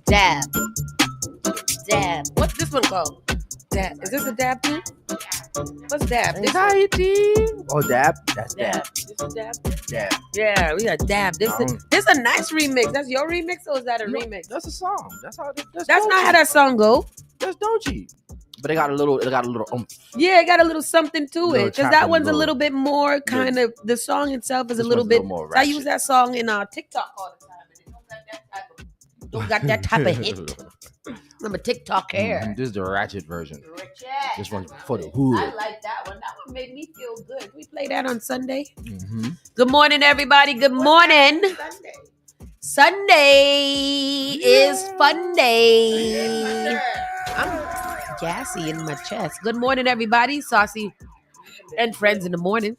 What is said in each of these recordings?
Dab. Dab. What's this one called? Dab. Is this a dab too? What's dab? This one? Anxiety. Oh, dab. That's Dab. dab. This is dab. Dab. Yeah, we got dab. This is a nice remix. That's your remix or is that a No, remix? That's a song. That's how. That's not how that song go. That's Doechii. But it got a little. Yeah, it got a little something to it because that one's a little- little bit more kind of. The song itself is a This little one's a bit. little more So I use ratchet. that song in TikTok all the time, and it don't got that type of hit. I'm a TikTok hair. This is the ratchet version. Richard. This one's for the hood. I like that one. That one made me feel good. Can we play that on Sunday? Mm-hmm. Good morning, everybody. Good morning. Sunday is fun day. I'm gassy in my chest. Good morning, everybody. Saucy and friends in the morning.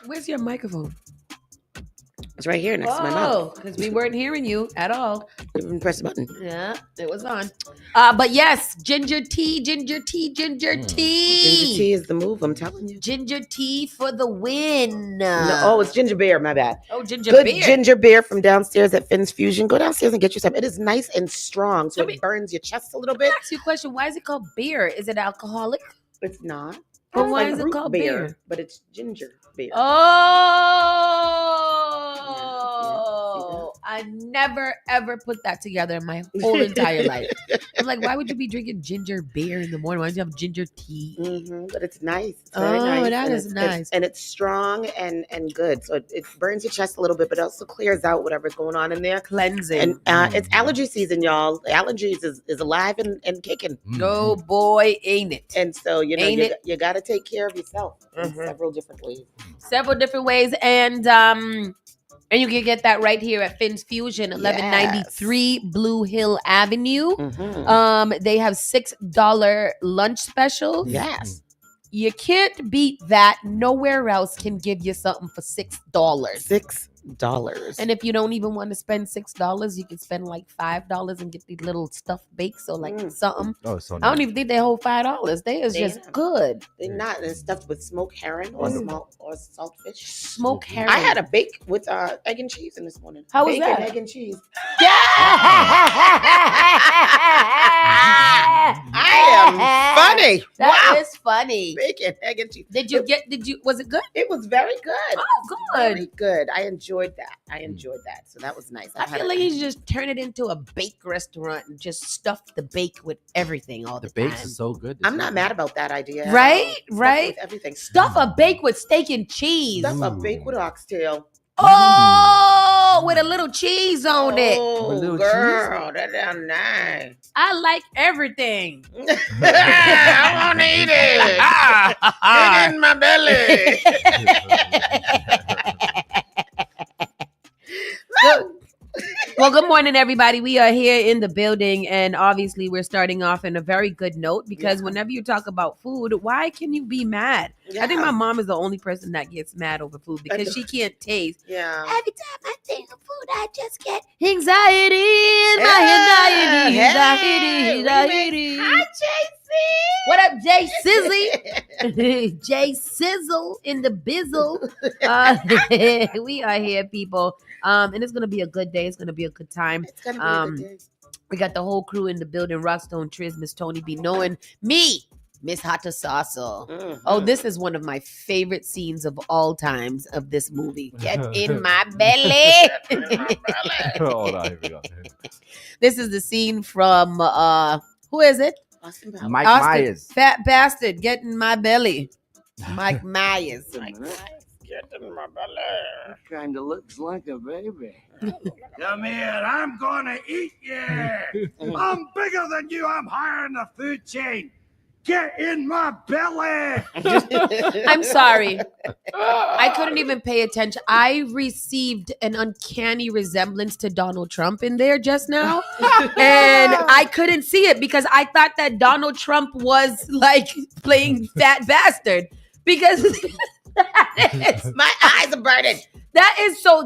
Where's your microphone? It's right here next to my mouth. Because we weren't hearing you at all. You can press the button. Yeah, it was on. But yes, ginger tea, ginger tea, ginger tea. Ginger tea is the move, I'm telling you. Ginger tea for the win. No, it's ginger beer, my bad. Oh, ginger Good beer. ginger beer from downstairs at Finn's Fusion. Go downstairs and get you some. It is nice and strong, so Let me- it burns your chest a little Let me bit. ask you a question. Why is it called beer? Is it alcoholic? It's not. But It's why like is it root called beer? But it's ginger beer. Oh, I never ever put that together in my whole entire life. I'm like, why would you be drinking ginger beer in the morning? Why don't you have ginger tea? But it's nice. It's very nice. That and is nice. And it's strong and good. So it burns your chest a little bit, but it also clears out whatever's going on in there. Cleansing. And it's allergy season, y'all. Allergies is alive and kicking. Oh boy, ain't it? And so, Ain't it? you got to take care of yourself in several different ways. Several different ways, and you can get that right here at Finn's Fusion, 1193 Blue Hill Avenue. They have $6 lunch specials. Yes. You can't beat that. Nowhere else can give you something for $6. $6. And if you don't even want to spend $6, you can spend like $5 and get these little stuffed bakes or like something. Oh, so I don't even think they hold $5. They is just good. They're not. They're stuffed with smoked herring or saltfish. Smoked herring. I had a bake with egg and cheese in this morning. How was Bacon, that? egg and cheese. I am funny. That Wow. is funny. Bacon, egg and cheese. Was it good? It was very good. Oh, Very good. good. I enjoyed that. So that was nice. I feel like you should just turn it into a bake restaurant and just stuff the bake with everything all the The bakes time. is so good. I'm not mad about that idea. Right? Stuff Right? with everything. Stuff a bake with steak and cheese. Stuff a bake with oxtail. Oh, with a little cheese on it. Oh, little girl, that damn nice. I like everything. I want to eat it. Get in my belly. Well, good morning, everybody. We are here in the building, and obviously we're starting off in a very good note because whenever you talk about food, why can you be mad? I think my mom is the only person that gets mad over food because she can't taste. Yeah. Every time I think of food, I just get anxiety. Anxiety. Hi, JC. What up, Jay Sizzly? Jay Sizzle in the bizzle. We are here, people. And it's gonna be a good day. It's gonna be a good time. It's gonna be a good day. We got the whole crew in the building. Rockstone, Triz, Miss Tony B, knowing me, Miss Hata Sasso. Oh, this is one of my favorite scenes of all times of this movie. Get in my belly. Hold on, here we go. This is the scene from who is it? Austin Powers. Mike Austin, Myers. Fat bastard, get in my belly. Mike Myers. Get in my belly. Kind of looks like a baby. Come here, I'm gonna eat you. I'm bigger than you. I'm higher in the food chain. Get in my belly. I'm sorry. I couldn't even pay attention. I received an uncanny resemblance to Donald Trump in there just now. And I couldn't see it because I thought that Donald Trump was like playing Fat Bastard. Because My eyes are burning.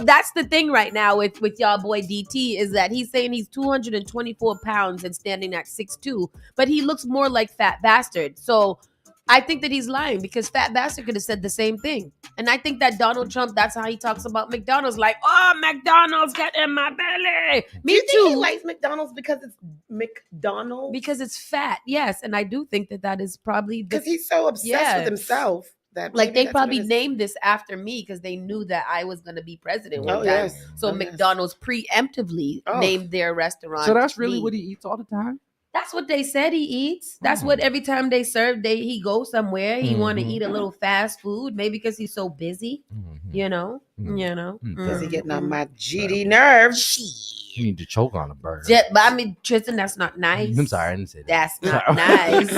that's the thing right now with y'all boy DT is that he's saying he's 224 pounds and standing at 6'2", but he looks more like Fat Bastard. So I think that he's lying because Fat Bastard could have said the same thing. And I think that Donald Trump, that's how he talks about McDonald's. Like, oh, McDonald's got in my belly. Do Me you think he too. likes McDonald's because it's McDonald's? Because it's fat, yes. And I do think that is probably Because he's so obsessed Yeah. with himself that like maybe they that's what probably it is. named this after me because they knew that I was going to be president one Oh time. yes. So Oh, yes. McDonald's preemptively Oh. named their restaurant. So that's really me. what he eats all the time. That's what they said he eats. That's what every time they serve, he goes somewhere. He want to Mhm. eat a little fast food, maybe because he's so busy. You know, Mhm. you know. Busy getting on Mhm. my GD nerves. Shit. You need to choke on a burger. But I mean, Tristan, that's not nice. I'm sorry, I didn't say that. That's not Sorry. nice.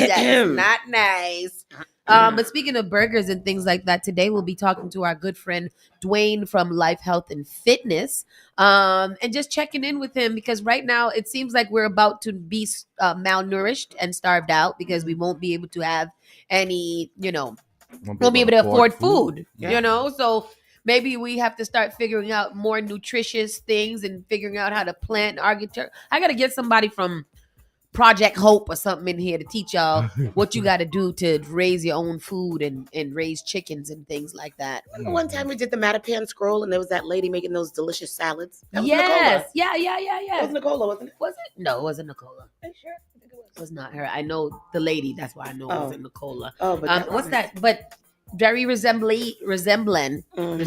That's not nice. But speaking of burgers and things like that, today we'll be talking to our good friend Dwayne from Life, Health, and Fitness, and just checking in with him because right now it seems like we're about to be malnourished and starved out because we won't be able to have any, we'll be able to afford food, Yeah. So maybe we have to start figuring out more nutritious things and figuring out how to plant architecture. I got to get somebody from Project Hope or something in here to teach y'all what you got to do to raise your own food and raise chickens and things like that. Remember one time we did the Mattapan scroll and there was that lady making those delicious salads? That was Yes. Nicola. Yeah. That was Nicola, wasn't it? Was it? No, it wasn't Nicola. Are you sure? I think it It was not her. I know the lady. That's why I know it Oh. wasn't Nicola. Oh, but What's that? But very resemblant. Mhm.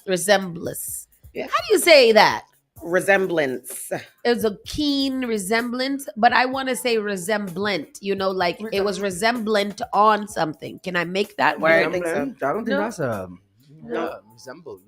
Resemblance. Yeah. How do you say that? Resemblance. It's a keen resemblance, but I want to say resemblant. Like it was resemblant on something. Can I make that I word? don't think so. I don't think No. that's a No. resemble.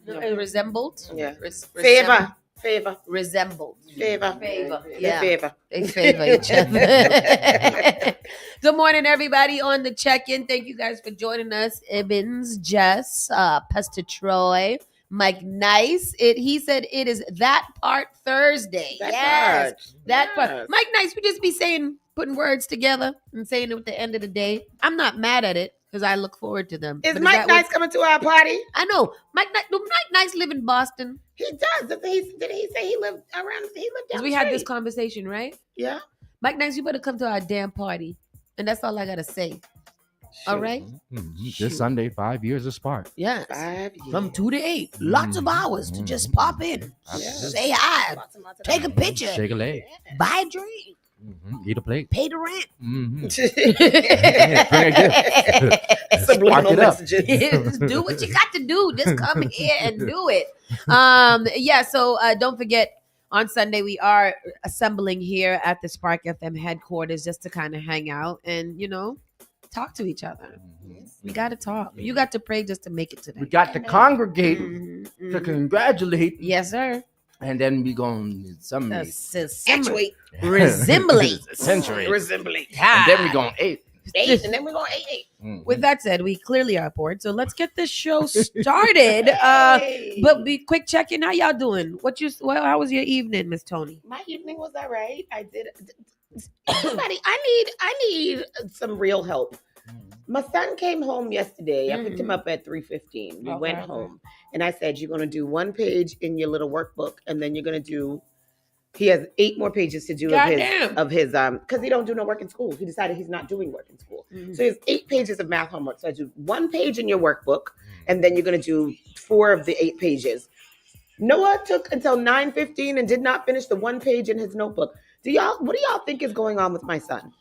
No, it resembled. Yeah. Favor. Favor. Resembled. Favor. Favor. They Yeah. favor. They favor each other. Good morning, everybody on the check-in. Thank you guys for joining us. Evans, Jess, Pastor Troy, Mike Nice. He said it is that part Thursday. That yes. part. That part. Yes. Mike Nice, we just be putting words together and saying it at the end of the day. I'm not mad at it because I look forward to them. Is But Mike that Nice what- coming to our party? I know. Mike Nice live in Boston. He does. Did he say he lived around? He lived down Because we the had this street. conversation, right? Yeah. Mike Nice, you better come to our damn party. And that's all I gotta say. All Shoot. right? This Shoot. Sunday, 5 years of Spark. Yes. 5 years. From 2 to 8. Lots of hours to just pop in. Yeah. Say hi. Lots and lots of Take a time. picture. Shake a leg. Buy a drink. Eat a plate. Pay the rent. Bring a gift. Subliminal Spark it up. messages. Do what you got to do. Just come here and do it. So don't forget, on Sunday we are assembling here at the Spark FM headquarters just to kind of hang out and talk to each other. We got to talk. You got to pray just to make it today. We got to congregate Mhm, to mhm. congratulate, Yes, sir. and then we going some Actually, Resembling. century, resembling. and then we going 8. 8, and then we're going 8. With that said, we clearly are bored, so let's get this show started. Hey. But be quick check-in. How y'all doing? How was your evening, Miss Tony? My evening was all right. I did. Somebody, I need some real help. My son came home yesterday. I picked him up at 3:15. We went Okay. home, and I said, "You're going to do one page in your little workbook, and then you're going to do." He has 8 more pages to do Goddamn. of his because he don't do no work in school. He decided he's not doing work in school, so he has 8 pages of math homework. So I do 1 page in your workbook, and then you're going to do 4 of the 8 pages. Noah took until 9:15 and did not finish the 1 page in his notebook. What do y'all think is going on with my son?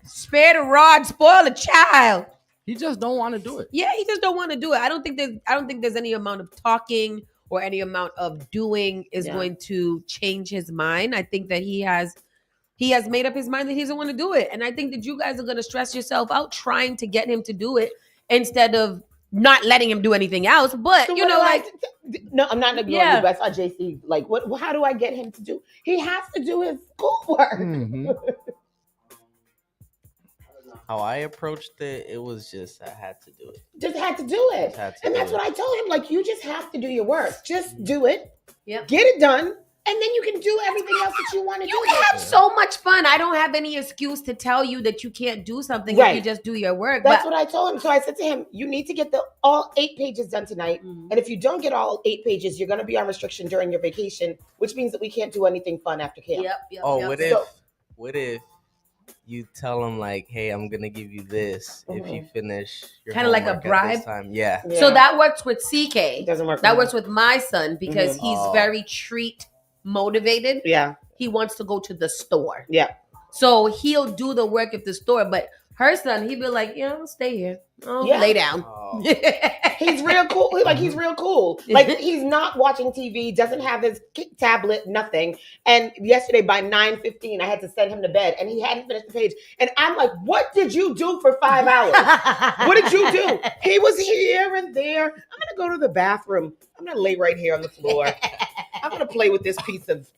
Spare the rod, spoil the child. He just don't want to do it. Yeah, he just don't want to do it. I don't think there's any amount of talking or any amount of doing is Yeah. going to change his mind. I think that he has made up his mind that he doesn't want to do it. And I think that you guys are going to stress yourself out trying to get him to do it instead of not letting him do anything else. But So you what know, do I- like no, I'm not ignoring Yeah. you, but I saw JC. Like, what? How do I get him to do? He has to do his schoolwork. How I approached it, it was just I had to do it. Just had to do it, Just had to and do that's it. what I told him. Like, you just have to do your work. Just do it. Yep. Get it done, and then you can do everything else that you want to do. you can have so much fun. I don't have any excuse to tell you that you can't do something if Right. you just do your work. That's but what I told him. So I said to him, "You need to get all 8 pages done tonight. Mhm. And if you don't get all 8 pages, you're going to be on restriction during your vacation, which means that we can't do anything fun after camp." Yep. Oh, yep. what if you tell them like, hey, I'm gonna give you this if you finish your Kinda like a homework at this bribe? time. Yeah. So that works with CK. It doesn't work. That works with my son because he's Oh. very treat motivated. Yeah. He wants to go to the store. Yeah. So he'll do the work at the store, but her son, he'd be like, yeah, I'll stay here. I'll Yeah. lay down. Oh. He's real cool. He's real cool. Like he's not watching TV, doesn't have his tablet, nothing. And yesterday by 9:15, I had to send him to bed, and he hadn't finished the page. And I'm like, "What did you do for 5 hours? What did you do?" He was here and there. I'm gonna go to the bathroom. I'm gonna lay right here on the floor. I'm gonna play with this piece of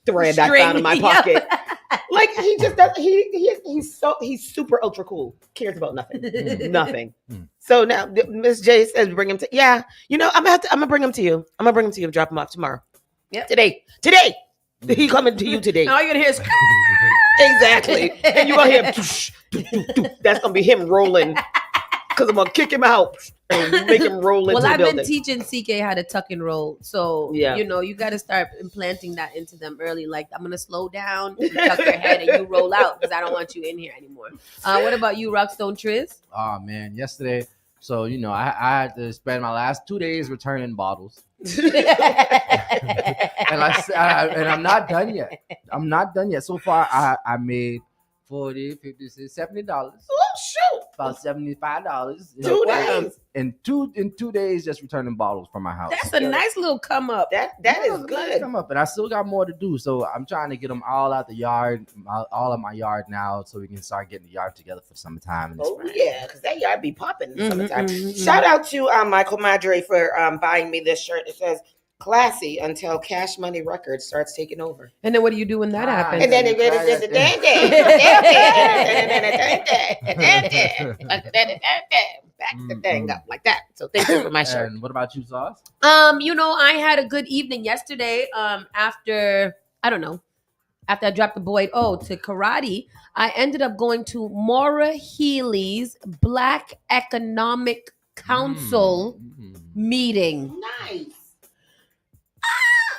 thread I found in my pocket. Like he just does. He's super ultra cool. Cares about nothing. Nothing. So now Miss J says bring him to. Yeah, I'm gonna bring him to you. I'm gonna bring him to you and drop him off tomorrow. Yep. Today. He coming to you today. All you're gonna hear is Exactly. And you're gonna hear that's gonna be him rolling. Because I'm gonna kick him out and make him roll into the I've building. been teaching CK how to tuck and roll. So Yeah. you gotta start implanting that into them early. Like, I'm gonna slow down, you tuck your head, and you roll out because I don't want you in here anymore. What about you, Rockstone Triz? Oh man, yesterday. So I had to spend my last 2 days returning bottles, and I'm not done yet. I'm not done yet. So far, I made $40, $50, $70. Oh shoot! About $75. 2 days. In 2 days, just returning bottles from my house. That's a nice little come up. That is good. Come up, and I still got more to do. So I'm trying to get them all out the yard, all of my yard now, so we can start getting the yard together for summertime. And Oh yeah, because that yard be popping in the summertime. mhm. Shout out to Michael Madre for buying me this shirt. It says "Classy until Cash Money Records starts taking over." And then what do you do when that happens? And then it goes back the thing up like that. So thank you for my shirt. And what about you, Sauce? I had a good evening yesterday. After I dropped the boy to karate, I ended up going to Maura Healy's Black Economic Council meeting. Nice.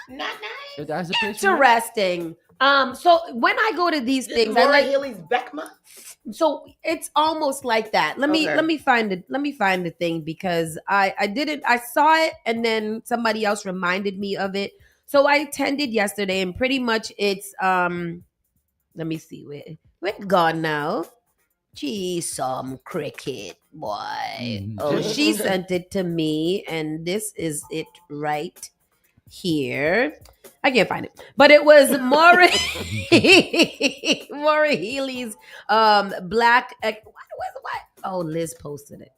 Not nice. That's a picture. Interesting. So when I go to these things, I Laura like. Healy's Beckma. So it's almost like that. Let me find it. Let me find the thing because I saw it and then somebody else reminded me of it. So I attended yesterday and pretty much it's let me see where it gone now. Gee, some cricket boy. Oh, she sent it to me and this is it right here. I can't find it, but it was Maura Healy's Black. What? Oh, Liz posted it.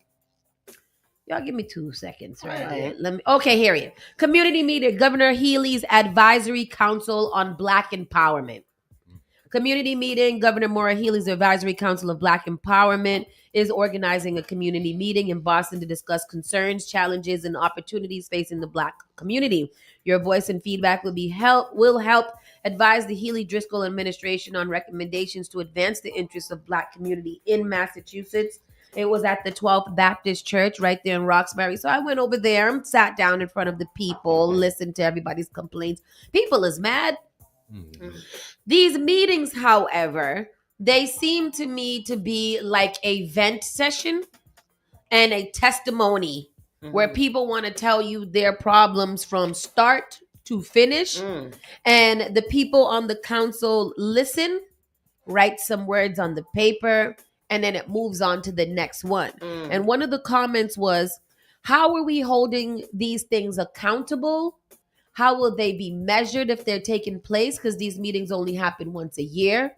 Y'all give me 2 seconds, right? Let me. Okay, here it is. Community meeting. Governor Healy's Advisory Council on Black Empowerment. Community meeting. Governor Maura Healy's Advisory Council of Black Empowerment is organizing a community meeting in Boston to discuss concerns, challenges, and opportunities facing the Black community. Your voice and feedback will help advise the Healy Driscoll administration on recommendations to advance the interests of Black community in Massachusetts. It was at the 12th Baptist Church right there in Roxbury. So I went over there, sat down in front of the people, listened to everybody's complaints. People is mad. These meetings, however, they seem to me to be like a vent session and a testimony where people want to tell you their problems from start to finish. And the people on the council listen, write some words on the paper, and then it moves on to the next one. And one of the comments was, how are we holding these things accountable? How will they be measured if they're taking place? Because these meetings only happen once a year.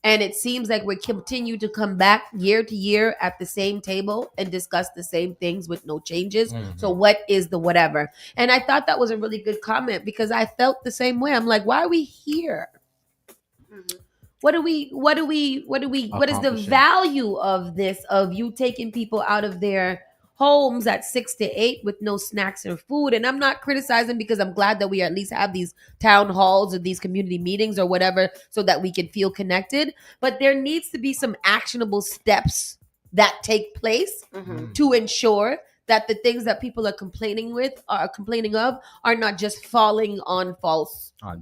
And it seems like we continue to come back year to year at the same table and discuss the same things with no changes. So what is the whatever? And I thought that was a really good comment because I felt the same way. I'm like, why are we here? What is the value of this, of you taking people out of their homes at 6 to 8 with no snacks or food? And I'm not criticizing because I'm glad that we at least have these town halls or these community meetings or whatever so that we can feel connected. But there needs to be some actionable steps that take place to ensure that the things that people are complaining of are not just falling on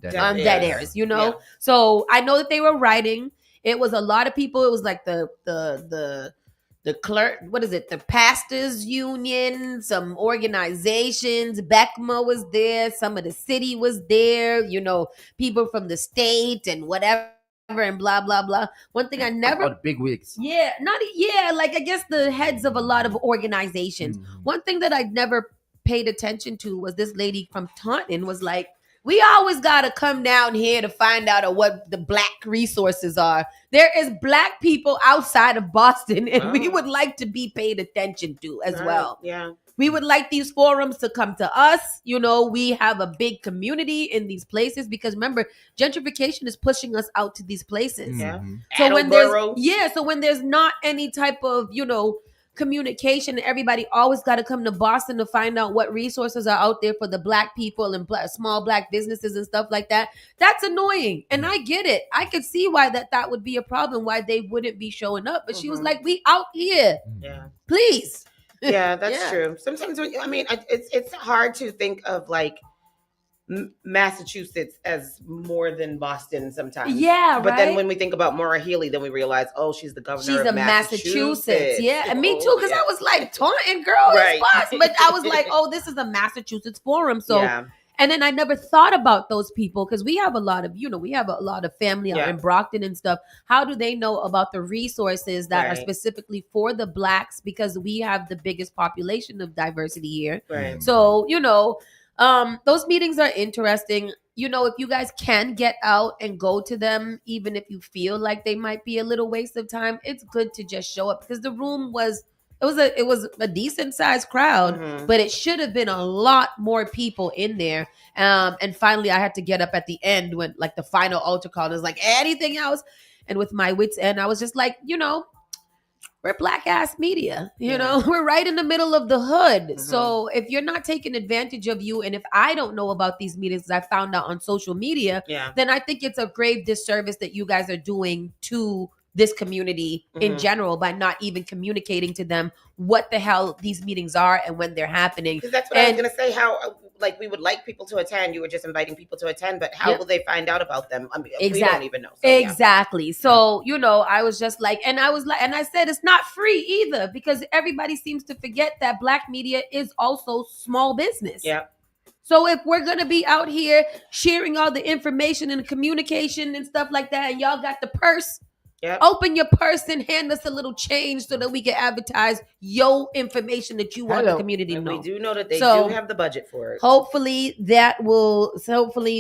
dead ears, Yeah. So I know that they were writing It was a lot of people. It was like the clerk, what is it? The pastors union, some organizations. BECMA was there. Some of the city was there. You know, people from the state and whatever and blah blah blah. One thing I never, Oh, the big wigs. like I guess the heads of a lot of organizations. One thing that I never paid attention to was this lady from Taunton was like, we always got to come down here to find out what the black resources are. There is black people outside of Boston, and we would like to be paid attention to as well. Yeah. We would like these forums to come to us. You know, we have a big community in these places because remember, gentrification is pushing us out to these places. Yeah. So Attleboro. when there's not any type of, communication, everybody always got to come to Boston to find out what resources are out there for the black people and small black businesses and stuff like that. That's annoying. And I get it. I could see why that would be a problem, why they wouldn't be showing up. But she was like, we out here. Yeah. Please. Yeah, that's true. Sometimes it's hard to think of like Massachusetts as more than Boston sometimes. Yeah, but then when we think about Maura Healey, then we realize, she's the governor She's of a Massachusetts. Yeah, and me too, because I was like, Taunton, girl, Right. it's Boston. But I was like, this is a Massachusetts forum. So, Yeah. and then I never thought about those people because we have a lot of, family out in Brockton and stuff. How do they know about the resources that are specifically for the blacks? Because we have the biggest population of diversity here. Right. So, those meetings are interesting. If you guys can get out and go to them, even if you feel like they might be a little waste of time, it's good to just show up because the room was a decent sized crowd, but it should have been a lot more people in there. And finally, I had to get up at the end when like the final altar call is like anything else. And with my wits end, I was just like, we're black ass media, we're right in the middle of the hood. So if you're not taking advantage of you, and if I don't know about these meetings, I found out on social media, then I think it's a grave disservice that you guys are doing to this community in general by not even communicating to them what the hell these meetings are and when they're happening. Because that's what I was going to say, how like we would like people to attend. You were just inviting people to attend, but how will they find out about them? I mean, we don't even know. So, exactly. So, I was just like, and I said, it's not free either because everybody seems to forget that black media is also small business. Yeah. So if we're going to be out here sharing all the information and communication and stuff like that, and y'all got the purse, open your purse and hand us a little change so that we can advertise your information that you want the community to know. We do know that they do have the budget for it. Hopefully that will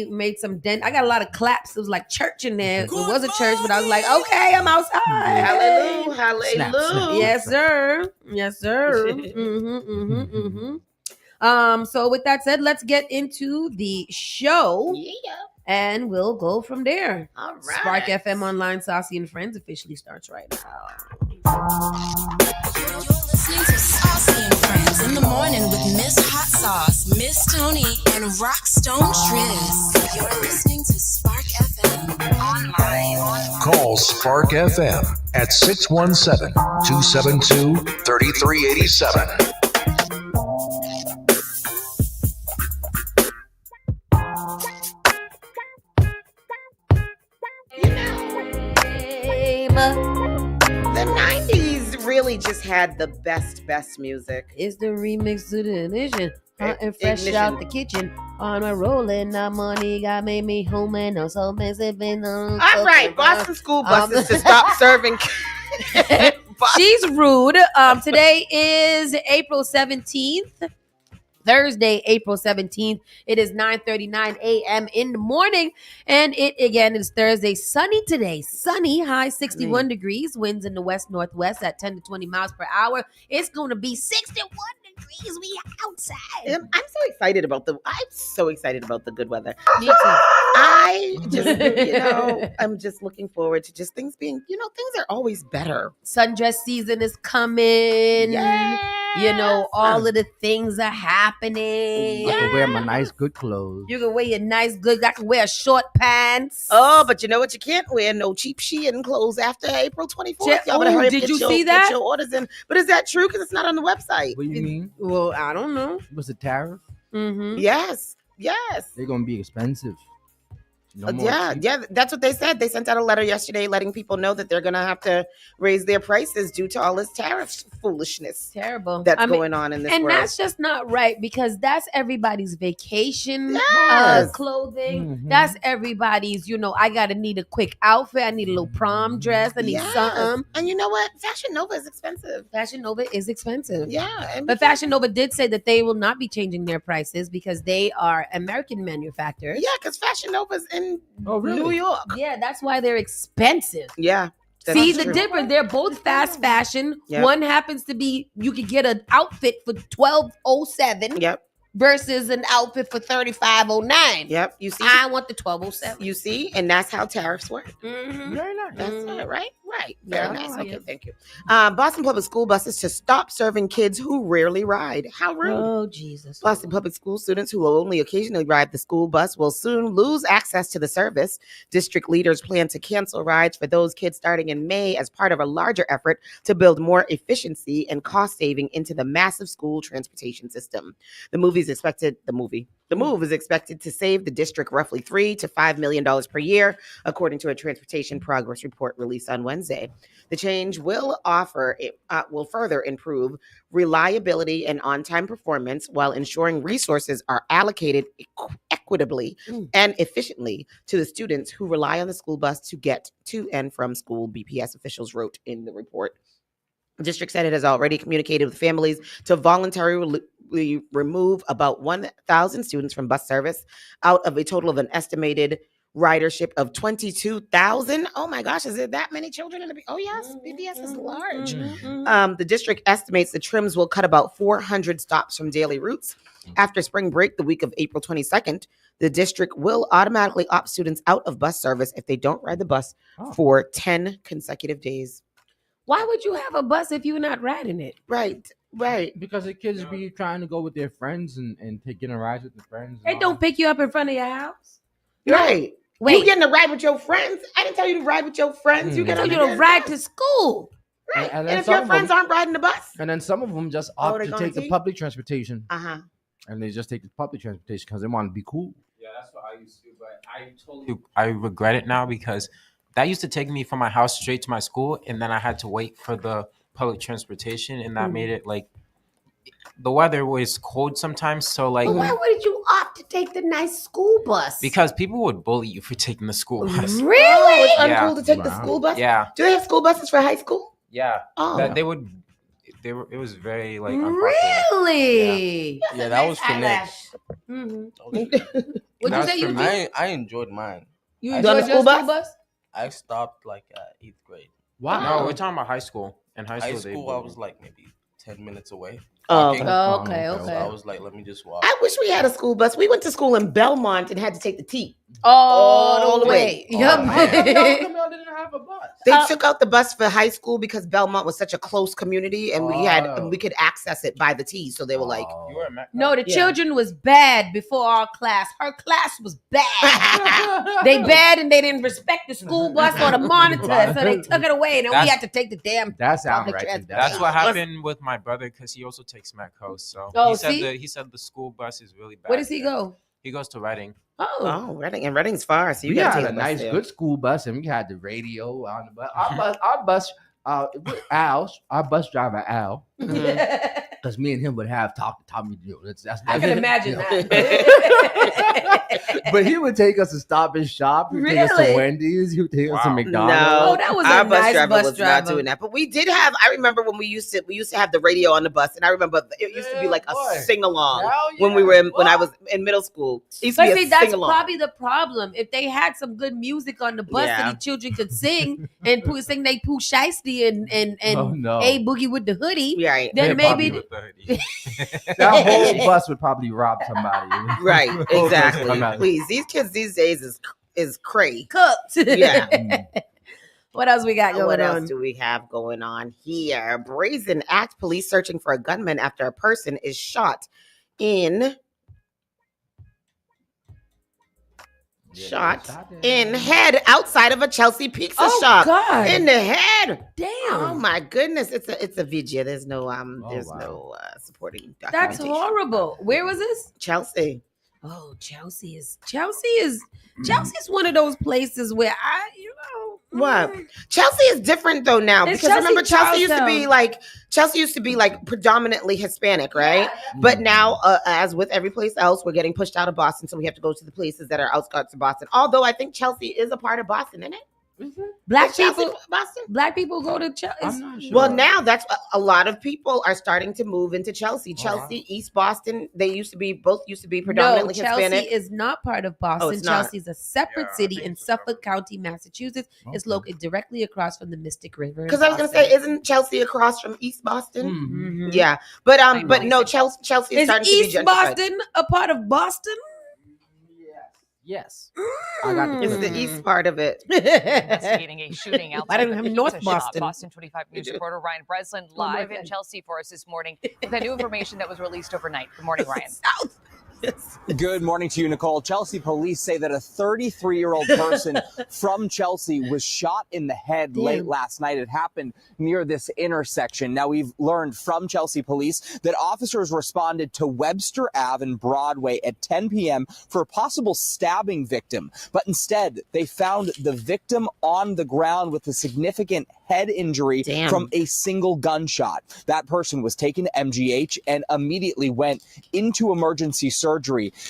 make some dent. I got a lot of claps. It was like church in there. It was a church, but I was like, okay, I'm outside. Hallelujah. Hallelujah. Snap. Yes, sir. Yes, sir. So with that said, let's get into the show. Yeah. And we'll go from there. All right. Spark FM Online, Saucy and Friends officially starts right now. You're listening to Saucy and Friends in the morning with Miss Hot Sauce, Miss Tony, and Rockstone Triz. You're listening to Spark FM Online. Call Spark FM at 617-272-3387. The 90s really just had the best music. It's the remix to the ignition. Hot and fresh Ignition. out the kitchen. On a rolling, that money got made me home and I'm so massive and All right, Boston school buses to stop serving. She's rude. Today is April 17th. Thursday, April 17th. It is 9:39 a.m. in the morning. And it again is Thursday. Sunny today. Sunny, high 61 degrees. Winds in the west-northwest at 10 to 20 miles per hour. It's going to be 61 degrees. We outside. I'm so excited about the good weather. Me too. I just, I'm just looking forward to just things being, things are always better. Sundress season is coming. Yeah. All of the things are happening. I can wear my nice, good clothes. You can wear your nice, good. I can wear short pants. Oh, but you know what? You can't wear no cheap Shein clothes after April 24th. Y'all better hurry up, did you get see that? Get your orders in. But is that true? Because it's not on the website. What do you mean? Well, I don't know. What's the tariff? Mm-hmm. Yes. They're gonna be expensive. No more cheap. Yeah, that's what they said. They sent out a letter yesterday letting people know that they're going to have to raise their prices due to all this tariff foolishness Terrible. that's going on in this and world. that's just not right because that's everybody's vacation Yes. clothing. Mhm. That's everybody's, I gotta need a quick outfit. I need a little prom dress. I need Yes. something. And you know what? Fashion Nova is expensive. Fashion Nova is expensive. Yeah. And But Fashion Nova did say that they will not be changing their prices because they are American manufacturers. yeah, because Fashion Nova's in Oh, really? New York. Yeah, that's why they're expensive. Yeah. that's See the true. difference? They're both fast fashion. Yep. One happens to be you could get an outfit for $12.07 Yep. versus an outfit for $35.09. Yep. You see? I want the $12.07. You see? And that's how tariffs work. Mhm. Very nice. That's it, right? Right. Very Yeah. nice. Okay, Yeah. thank you. Boston Public School buses to stop serving kids who rarely ride. How rude. Oh Jesus! Boston Public School students who will only occasionally ride the school bus will soon lose access to the service. District leaders plan to cancel rides for those kids starting in May as part of a larger effort to build more efficiency and cost saving into the massive school transportation system. The move is expected to save the district roughly $3 to $5 million per year, according to a transportation progress report released on Wednesday. The change will further improve reliability and on-time performance while ensuring resources are allocated equitably and efficiently to the students who rely on the school bus to get to and from school, BPS officials wrote in the report. The district said it has already communicated with families to voluntarily remove about 1,000 students from bus service out of a total of an estimated ridership of 22,000. Oh my gosh, is there that many children in the? Oh yes, BPS is large. The district estimates the trims will cut about 400 stops from daily routes. After spring break, the week of April 22nd, the district will automatically opt students out of bus service if they don't ride the bus for 10 consecutive days. Why would you have a bus if you're not riding it? Right. Because the kids be trying to go with their friends and taking a ride with their friends. They don't pick you up in front of your house. Right. Wait. You getting to ride with your friends? I didn't tell you to ride with your friends. You I get told on you the to damn ride bus. to school. Right. And And, then if your some of friends them- aren't riding the bus, And then some of them just Oh, opt they to gonna take the see? public transportation. uh-huh. And they just take the public transportation because they want to be cool. Yeah, that's what I used to do, but I regret it now because that used to take me from my house straight to my school, and then I had to wait for the public transportation, and that made it like the weather was cold sometimes. So like, But why wouldn't you opt to take the nice school bus? because people would bully you for taking the school bus. Oh, Really? it's Yeah. uncool to take the Wow. school bus? Yeah, Do they have school buses for high school? yeah. Oh. That they would. They were. It was very like unpopular. Really? Yeah, that was for Nick. Mhm. Okay. What'd you That was say you for did? me. I enjoyed mine. You I- enjoyed On your the school school bus? bus? I stopped like at 8th grade. Wow. No, we're talking about high school. In high school, High they school, I bullied was like maybe 10 minutes away. Oh, walking. okay. Oh, okay, Oh, okay. So I okay. was like, let me just walk. I wish we had a school bus. We went to school in Belmont and had to take the T. All the the way. way. Yup. How come y'all didn't have a bus? They took out the bus for high school because Belmont was such a close community and we could access it by the T. So they were like, Oh. You were at Mac- No, the Yeah. children was bad before our class. Her class was bad. They bad and they didn't respect the school bus or the monitor, so they took it away, and then we That's- had to take the damn. That sounds Public right. to transport. That's death. what happened with my brother because he also takes Mac Coast. So Oh, he said see? he said the school bus is really bad. Where does he there. go? He goes to Reading. Oh, oh, Reading. And Reading's far. So you We got to had take a the bus nice, there. good school bus, and we had the radio on the bus. Our bus, our bus driver Al, because me and him would have taught me. That's I can imagine that. But he would take us to Stop and Shop. He would take us Really? to Wendy's. He would take us to Wow. McDonald's. No, Oh, that was a our bus nice driver bus was driver. not doing that. But we did have. I remember when we used to have the radio on the bus, and I remember it used to be Yeah, like a boy. sing along Hell when we yeah. were when I What? was in middle school. It used to But be see, a that's sing along. probably the problem. If they had some good music on the bus Yeah. that the children could sing and sing they Pooh Shiesty and Oh, no. A Boogie with the hoodie, Right, then Yeah, maybe With the hoodie. That whole bus would probably rob somebody. right, Whole bus exactly. come out. Please, these kids these days is cray. cooked. Yeah. Mm. What else we got going What on? else do we have going on here? Brazen Act police searching for a gunman after a person is shot in head outside of a Chelsea pizza Oh shop. God! In the head. Damn, Oh my goodness. It's a video. There's no wow. supporting that's documentation. horrible. Where was this? Chelsea. Oh, Chelsea is one of those places where What? Chelsea is different though now It's because remember Chelsea, Chelsea used to be like predominantly Hispanic, right? But now, as with every place else, we're getting pushed out of Boston, so we have to go to the places that are outskirts of Boston. Although I think Chelsea is a part of Boston, isn't it? Black Is Chelsea people, Boston. black people go to Chelsea. I'm not sure. Well, now that's a lot of people are starting to move into Chelsea. Chelsea, East Boston. They both used to be predominantly Chelsea Hispanic. is not part of Boston. it's not. Chelsea's a separate city in Suffolk County, Massachusetts. It's located directly across from the Mystic River. Because I was going to say, isn't Chelsea across from East Boston? Mhm. Yeah, but no, Chelsea is Is starting East to be gentrified. Boston a part of Boston? Yes. I got the It's the east part of it. Investigating a shooting Why outside don't the we have Pizza North Shop. Boston? Boston 25 News reporter Ryan Breslin live in Chelsea for us this morning with that new information that was released overnight. Good morning, Ryan. Good morning to you, Nicole. Chelsea police say that a 33-year-old person from Chelsea was shot in the head late last night. It happened near this intersection. Now, we've learned from Chelsea police that officers responded to Webster Ave and Broadway at 10 p.m. for a possible stabbing victim. But instead, they found the victim on the ground with a significant head injury from a single gunshot. That person was taken to MGH and immediately went into emergency surgery.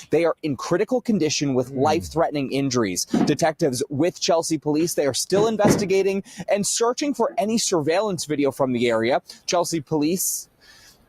They are in critical condition with life-threatening injuries. Detectives with Chelsea police, they are still investigating and searching for any surveillance video from the area. Chelsea police,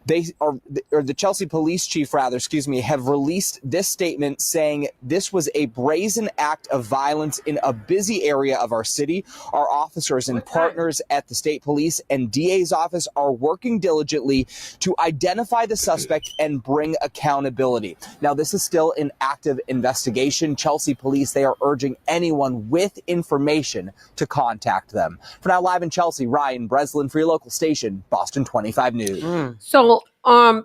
the Chelsea police chief, have released this statement saying this was a brazen act of violence in a busy area of our city. Our officers and partners at the state police and DA's office are working diligently to identify the suspect and bring accountability. Now, this is still an active investigation. Chelsea police, they are urging anyone with information to contact them. For now, live in Chelsea, Ryan Breslin for your local station, Boston 25 News. So,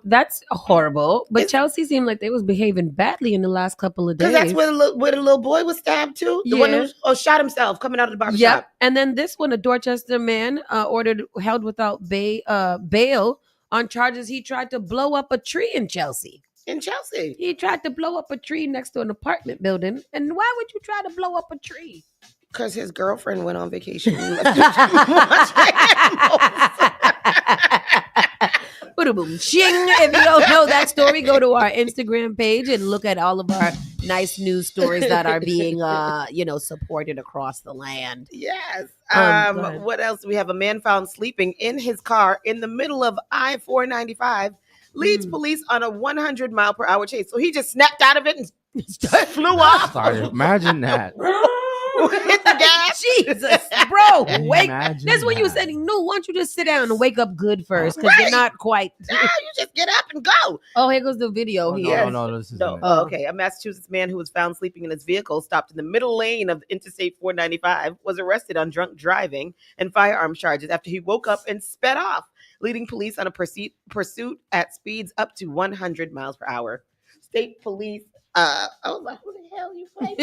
that's horrible. But Chelsea seemed like they was behaving badly in the last couple of days. Because that's where the little boy was stabbed too. The one who shot himself coming out of the barbershop. Yep. And then this one, a Dorchester man held without bail on charges he tried to blow up a tree in Chelsea. He tried to blow up a tree next to an apartment building. And why would you try to blow up a tree? Because his girlfriend went on vacation. Boom, shing. If you don't know that story, go to our Instagram page and look at all of our nice news stories that are being, supported across the land. Yes. What else? We have a man found sleeping in his car in the middle of I-495 leads police on a 100-mile-per-hour chase. So he just snapped out of it and flew off. Sorry, imagine that. Hit the gas. Jesus, bro, wake. Imagine That's when you that. said, no, why don't you just sit down and wake up good first? Because you're not quite. No, you just get up and go. Oh, here goes the video here. No, this is Okay. A Massachusetts man who was found sleeping in his vehicle, stopped in the middle lane of Interstate 495, was arrested on drunk driving and firearms charges after he woke up and sped off, leading police on a pursuit at speeds up to 100 miles per hour. State police. Who the hell you playing?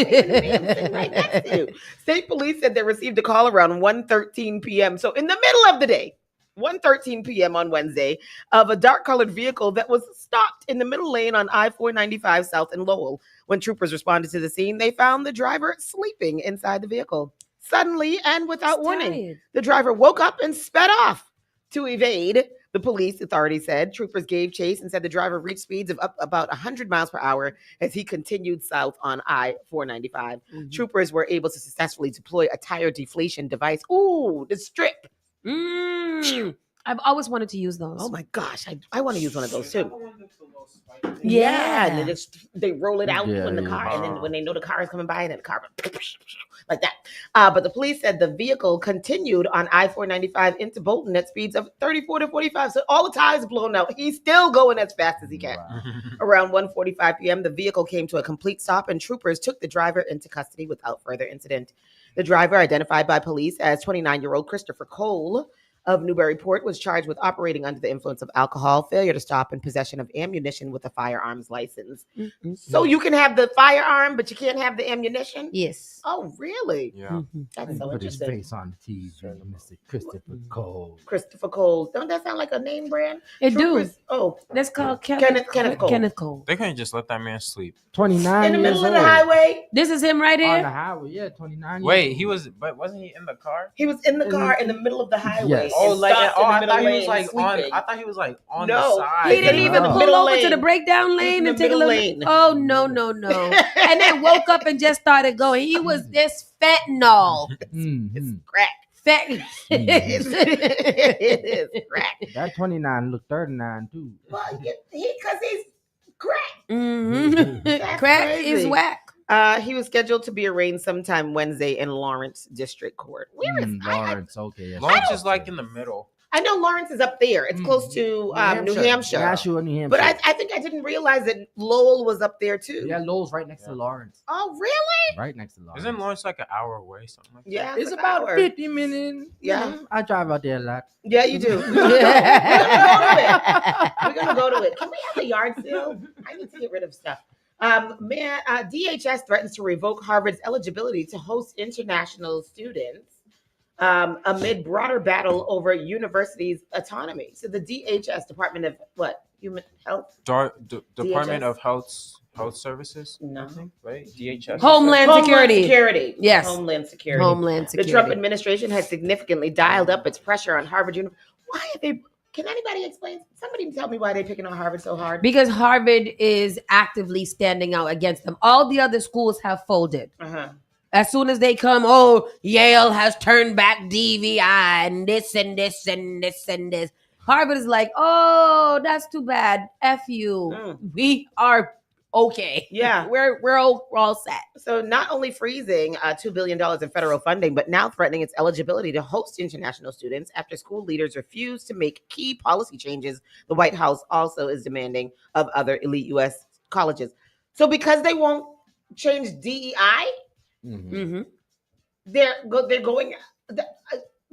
Right next to you. State police said they received a call around 1:13 p.m. So in the middle of the day, 1:13 p.m. on Wednesday, of a dark-colored vehicle that was stopped in the middle lane on I-495 South in Lowell. When troopers responded to the scene, they found the driver sleeping inside the vehicle. Suddenly and without warning, the driver woke up and sped off to evade. The police authority said troopers gave chase and said the driver reached speeds of up about 100 miles per hour as he continued south on I-495. Troopers were able to successfully deploy a tire deflation device. Ooh, the strip. I've always wanted to use those. Oh my gosh, I want to use one of those too. Yeah. And they roll it out when the car, and then when they know the car is coming by, and then the car like that. But the police said the vehicle continued on I-495 into Bolton at speeds of 34 to 45. So all the tires blown out. He's still going as fast as he can. Around 1:45 p.m., the vehicle came to a complete stop, and troopers took the driver into custody without further incident. The driver, identified by police as 29-year-old Christopher Cole, of Newburyport was charged with operating under the influence of alcohol, failure to stop, and possession of ammunition with a firearms license. So you can have the firearm, but you can't have the ammunition? Yes. Oh, really? Yeah. That's so Put his interesting. face on the TV, Mr. Christopher Cole. Christopher Cole. Don't that sound like a name brand? It do. That's called Kenneth Cole. Kenneth Cole. They couldn't just let that man sleep. 29 In the middle years of the old. highway. This is him right On here. the highway, yeah, 29 Wait, years he old. was, but wasn't he in the car? He was in the car in the middle of the highway. Yes. Oh, and like, stopped oh, in the I middle thought he was lane like on. sleeping. I thought he was like on No, the side. He didn't even No. pull Middle over to the lane. breakdown He's lane in and the take a middle little. lane. Oh no. And then woke up and just started going. He was this fentanyl. Mhm. Crack. It is crack. That 29 look 39 too. Well, because he's crack. Mm-hmm. That's Crack crazy. is whack. He was scheduled to be arraigned sometime Wednesday in Lawrence District Court. Where is Lawrence? Okay, yes. Lawrence is like in the middle. I know Lawrence is up there. It's close to New Hampshire. Nashua, New Hampshire. But I think I didn't realize that Lowell was up there too. Yeah, Lowell's right next to Lawrence. Oh, really? Right next to Lawrence. Isn't Lawrence like an hour away, something like that? Yeah, It's like about an hour. 50 minutes. Yeah. I drive out there a lot. Yeah, you do. We're gonna go to it. Can we have a yard sale? I need to get rid of stuff. DHS threatens to revoke Harvard's eligibility to host international students amid broader battle over universities' autonomy. So the DHS, Department of what? Human Health? Department DHS? of Health Services? No. I think, right? DHS. Homeland Security. Yes. Homeland The Security. Trump administration has significantly dialed up its pressure on Harvard University. Why are they? Can anybody explain? Somebody tell me why they're picking on Harvard so hard. Because Harvard is actively standing out against them. All the other schools have folded. As soon as they come, Yale has turned back DVI and this and this and this and this. Harvard is like, that's too bad. F you. We are okay. Yeah. We're all set. So not only freezing $2 billion in federal funding, but now threatening its eligibility to host international students after school leaders refuse to make key policy changes. The White House also is demanding of other elite U.S. colleges. So because they won't change DEI, they're going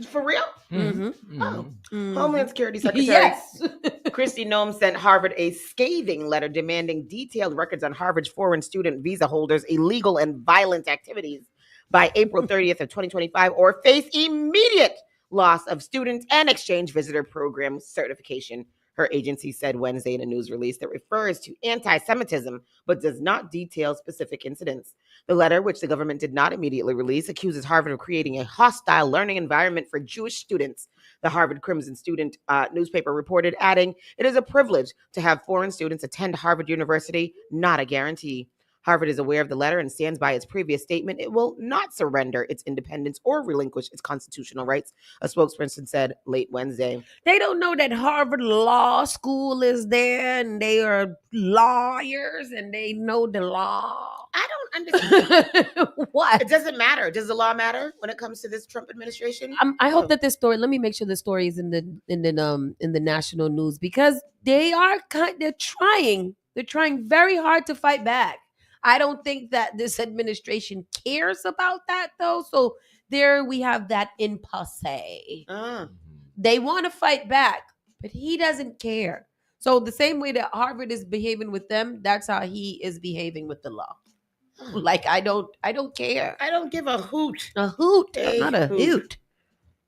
for real. Homeland Security Secretary Yes. Kristi Noem sent Harvard a scathing letter demanding detailed records on Harvard's foreign student visa holders' illegal and violent activities by April 30th of 2025 or face immediate loss of student and exchange visitor program certification. Her agency said Wednesday in a news release that refers to anti-Semitism but does not detail specific incidents. The letter, which the government did not immediately release, accuses Harvard of creating a hostile learning environment for Jewish students. The Harvard Crimson student newspaper reported, adding, "It is a privilege to have foreign students attend Harvard University, not a guarantee." Harvard is aware of the letter and stands by its previous statement. It will not surrender its independence or relinquish its constitutional rights, a spokesperson said late Wednesday. They don't know that Harvard Law School is there and they are lawyers and they know the law. I don't understand. What? It doesn't matter. Does the law matter when it comes to this Trump administration? I hope that this story. Let me make sure the story is in the national news because they're trying very hard to fight back. I don't think that this administration cares about that though. So there we have that impasse. They want to fight back, but he doesn't care. So the same way that Harvard is behaving with them, that's how he is behaving with the law. Like I don't care. I don't give a hoot. A hoot, not a hoot.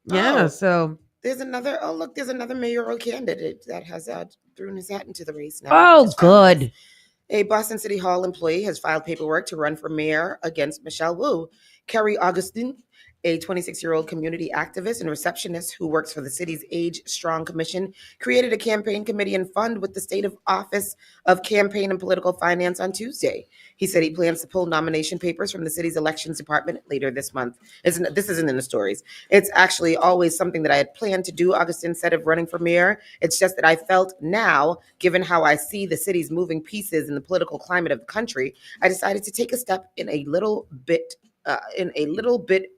Yeah. So there's another. Oh, look, there's another mayoral candidate that has thrown his hat into the race now. Oh, good. A Boston City Hall employee has filed paperwork to run for mayor against Michelle Wu. Kerry Augustine, a 26-year-old community activist and receptionist who works for the city's Age Strong Commission, created a campaign committee and fund with the State Office of Campaign and Political Finance on Tuesday. He said he plans to pull nomination papers from the city's elections department later this month. This isn't in the stories. It's actually always something that I had planned to do, Augustine said, of running for mayor. It's just that I felt now, given how I see the city's moving pieces in the political climate of the country, I decided to take a step in a little bit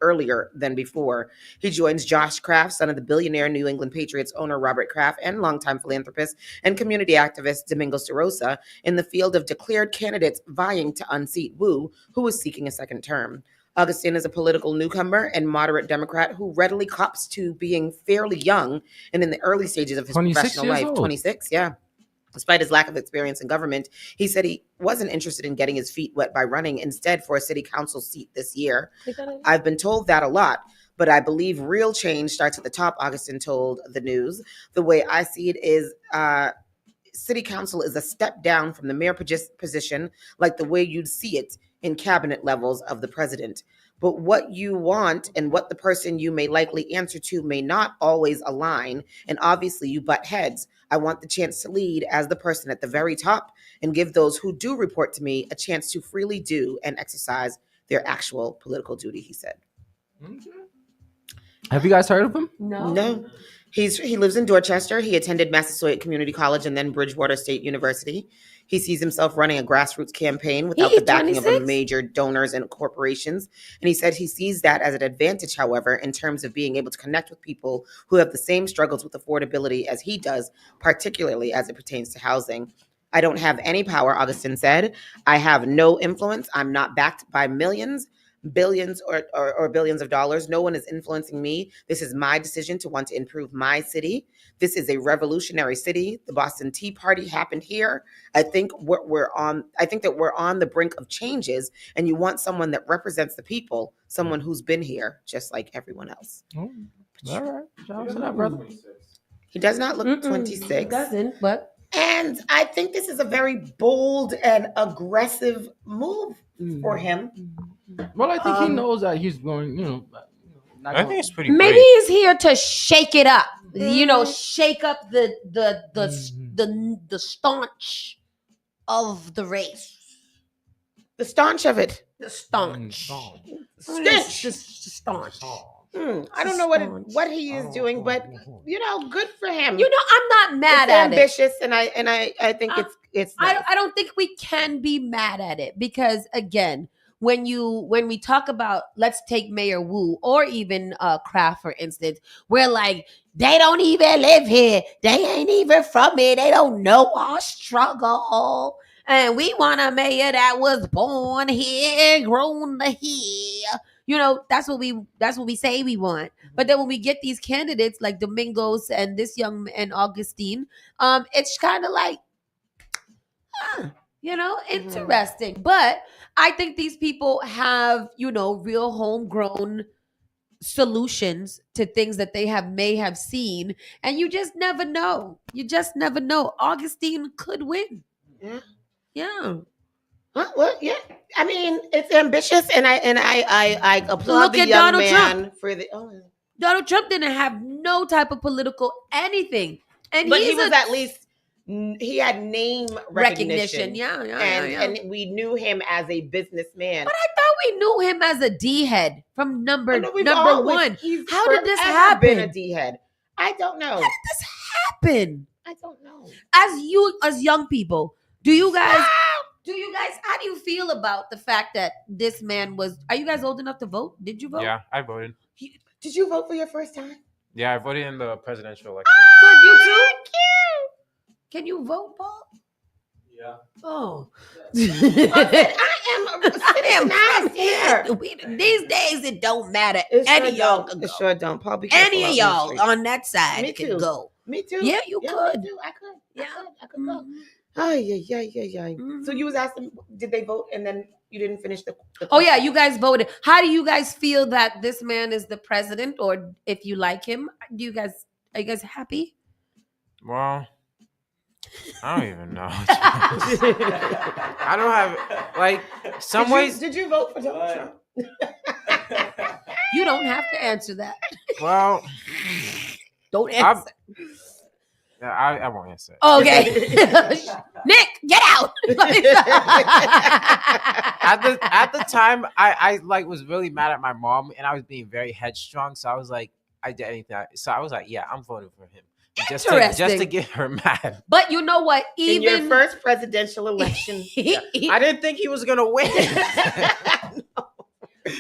earlier than before. He joins Josh Kraft, son of the billionaire New England Patriots owner Robert Kraft and longtime philanthropist and community activist Domingo Cirosa in the field of declared candidates vying to unseat Wu, who is seeking a second term. Augustine is a political newcomer and moderate Democrat who readily cops to being fairly young and in the early stages of his 26 professional years life. old. 26, yeah. Despite his lack of experience in government, he said he wasn't interested in getting his feet wet by running instead for a city council seat this year. I've been told that a lot, but I believe real change starts at the top, Augustine told the news. The way I see it is city council is a step down from the mayor position, like the way you'd see it in cabinet levels of the president. But what you want and what the person you may likely answer to may not always align, and obviously you butt heads. I want the chance to lead as the person at the very top and give those who do report to me a chance to freely do and exercise their actual political duty, he said. Have you guys heard of him? No. He lives in Dorchester. He attended Massasoit Community College and then Bridgewater State University. He sees himself running a grassroots campaign without the backing of major donors and corporations. And he said he sees that as an advantage, however, in terms of being able to connect with people who have the same struggles with affordability as he does, particularly as it pertains to housing. I don't have any power, Augustine said. I have no influence. I'm not backed by millions, billions or billions of dollars. No one is influencing me. This is my decision to want to improve my city. This is a revolutionary city. The Boston Tea Party happened here. I think that we're on the brink of changes, and you want someone that represents the people, someone who's been here just like everyone else. All right. Shout out to that brother. He does not look 26. He doesn't, but and I think this is a very bold and aggressive move for him. Well, I think he knows that he's going, I think it's pretty maybe great. he's here to shake it up. Shake up the staunch of the race. The staunch of it. The staunch. Stench. The staunch. I don't know what he is doing, but good for him. I'm not mad it's at ambitious, and I think it's. Nice. I don't think we can be mad at it because again, when we talk about, let's take Mayor Wu or even Kraft for instance, we're like, they don't even live here, they ain't even from here, they don't know our struggle. And we want a mayor that was born here, grown here. That's what we say we want. But then when we get these candidates like Domingos and this young and Augustine, it's kind of like, interesting. But I think these people have, real homegrown solutions to things that they may have seen, and you just never know. Augustine could win. Yeah. Well, yeah. I mean, it's ambitious, and I applaud Look the at young Donald man Trump. for the. Donald Trump didn't have no type of political anything, but he was at least. He had name recognition. Yeah. And we knew him as a businessman. But I thought we knew him as a D head from number one. How did this happen? Been a D head. I don't know. How did this happen? I don't know. As young people, do you guys? How do you feel about the fact that this man was? Are you guys old enough to vote? Did you vote? Yeah, I voted. Did you vote for your first time? Yeah, I voted in the presidential election. Good, you too. Can you vote, Paul? Yeah. Oh. I am here. These days, it don't matter. Any of y'all can go. It sure don't. Paul, be any of y'all on that side can go. Me too. Yeah, you could. Me too. I could. Yeah. I could go. Oh, yeah. Mm-hmm. So you was asking, did they vote and then you didn't finish the Oh, yeah, you guys voted. How do you guys feel that this man is the president, or if you like him? Are you guys happy? Well, I don't even know. I don't have some ways. Did you vote for Donald Trump? You don't have to answer that. Well, don't answer. I won't answer. Okay. Nick, get out. At the time, I was really mad at my mom, and I was being very headstrong. So I was like, I did anything. So I was like, yeah, I'm voting for him. Just to get her mad. But you know what? Even in your first presidential election, I didn't think he was gonna win.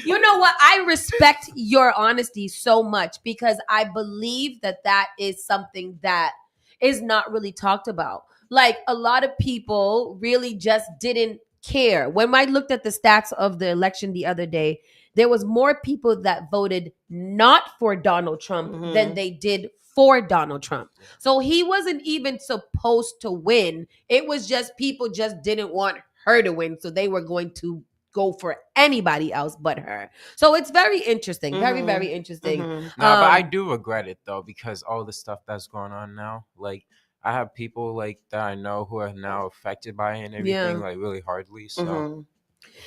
You know what? I respect your honesty so much because I believe that is something that is not really talked about. Like a lot of people really just didn't care. When I looked at the stats of the election the other day, there was more people that voted not for Donald Trump than they did for Donald Trump. So he wasn't even supposed to win. It was just people just didn't want her to win. So they were going to go for anybody else but her. So it's very interesting. Very, very interesting. No, but I do regret it though, because all the stuff that's going on now, like I have people like that I know who are now affected by it and everything, like really hardly. So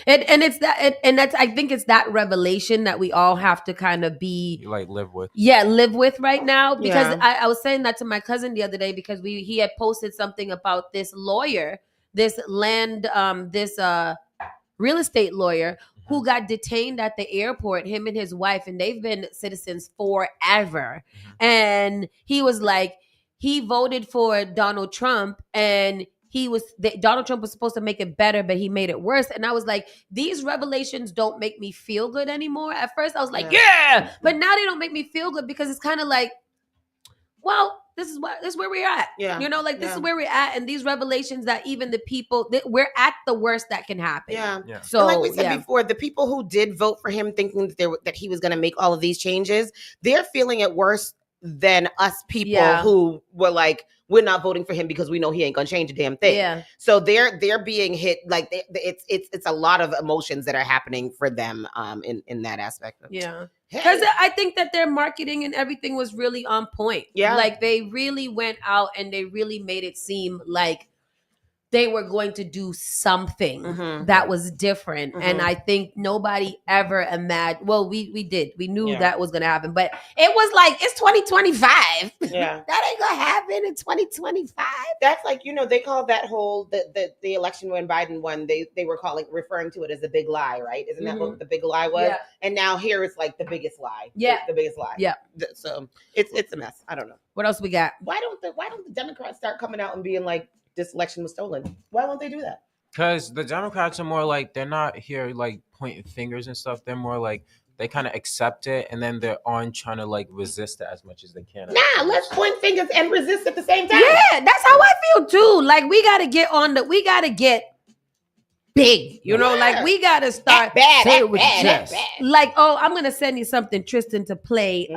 and it's that and that's I think it's that revelation that we all have to kind of be like live with. Yeah, live with right now. Because I was saying that to my cousin the other day because he had posted something about this lawyer, this real estate lawyer who got detained at the airport, him and his wife, and they've been citizens forever. And he was like, he voted for Donald Trump and Donald Trump was supposed to make it better, but he made it worse. And I was like, these revelations don't make me feel good anymore. At first I was like, yeah, but now they don't make me feel good because it's kind of like, well, this is where we're at. Yeah. You know, like this is where we're at. And these revelations that even the people, we're at the worst that can happen. Yeah. So and like we said before, the people who did vote for him thinking that he was going to make all of these changes, they're feeling it worse than us people who were like, we're not voting for him because we know he ain't gonna change a damn thing. Yeah. So they're being hit like it's a lot of emotions that are happening for them in that aspect. Yeah. Because I think that their marketing and everything was really on point. Yeah. Like they really went out and they really made it seem like they were going to do something that was different. And I think nobody ever imagined, well, we did. We knew that was going to happen. But it was like, it's 2025. Yeah. That ain't going to happen in 2025. That's like, they call that whole, the election when Biden won, they were referring to it as a big lie, right? Isn't that what the big lie was? Yeah. And now here it's like the biggest lie. Yeah. The biggest lie. Yeah. So it's a mess. I don't know. What else we got? Why don't the Democrats start coming out and being like, this election was stolen? Why won't they do that? Because the Democrats are more like, they're not here like pointing fingers and stuff. They're more like, they kind of accept it and then they're on trying to like resist it as much as they can. Nah, let's point fingers and resist at the same time. Yeah, that's how I feel too. Like we got to get big, like we got to start say it with chest. Like, oh, I'm going to send you something, Tristan, to play,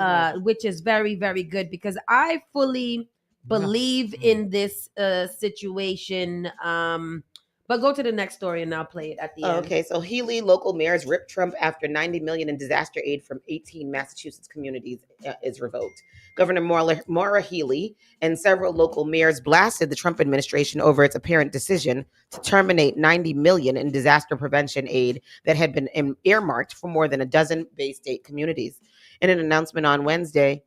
which is very, very good because I fully believe in this situation. But go to the next story and I'll play it at the end. Okay, so Healy local mayors ripped Trump after $90 million in disaster aid from 18 Massachusetts communities is revoked. Governor Maura Healy and several local mayors blasted the Trump administration over its apparent decision to terminate $90 million in disaster prevention aid that had been earmarked for more than a dozen Bay State communities. In an announcement on Wednesday,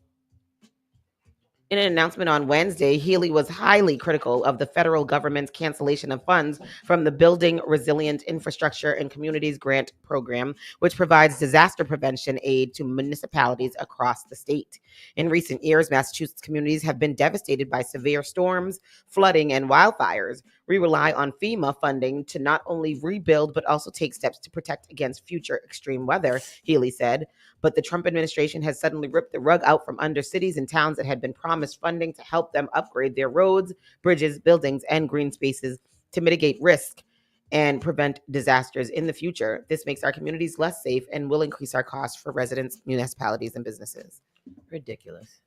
Healy was highly critical of the federal government's cancellation of funds from the Building Resilient Infrastructure and Communities Grant Program, which provides disaster prevention aid to municipalities across the state. In recent years, Massachusetts communities have been devastated by severe storms, flooding, and wildfires. We rely on FEMA funding to not only rebuild, but also take steps to protect against future extreme weather, Healy said. But the Trump administration has suddenly ripped the rug out from under cities and towns that had been promised funding to help them upgrade their roads, bridges, buildings, and green spaces to mitigate risk and prevent disasters in the future. This makes our communities less safe and will increase our costs for residents, municipalities, and businesses. Ridiculous.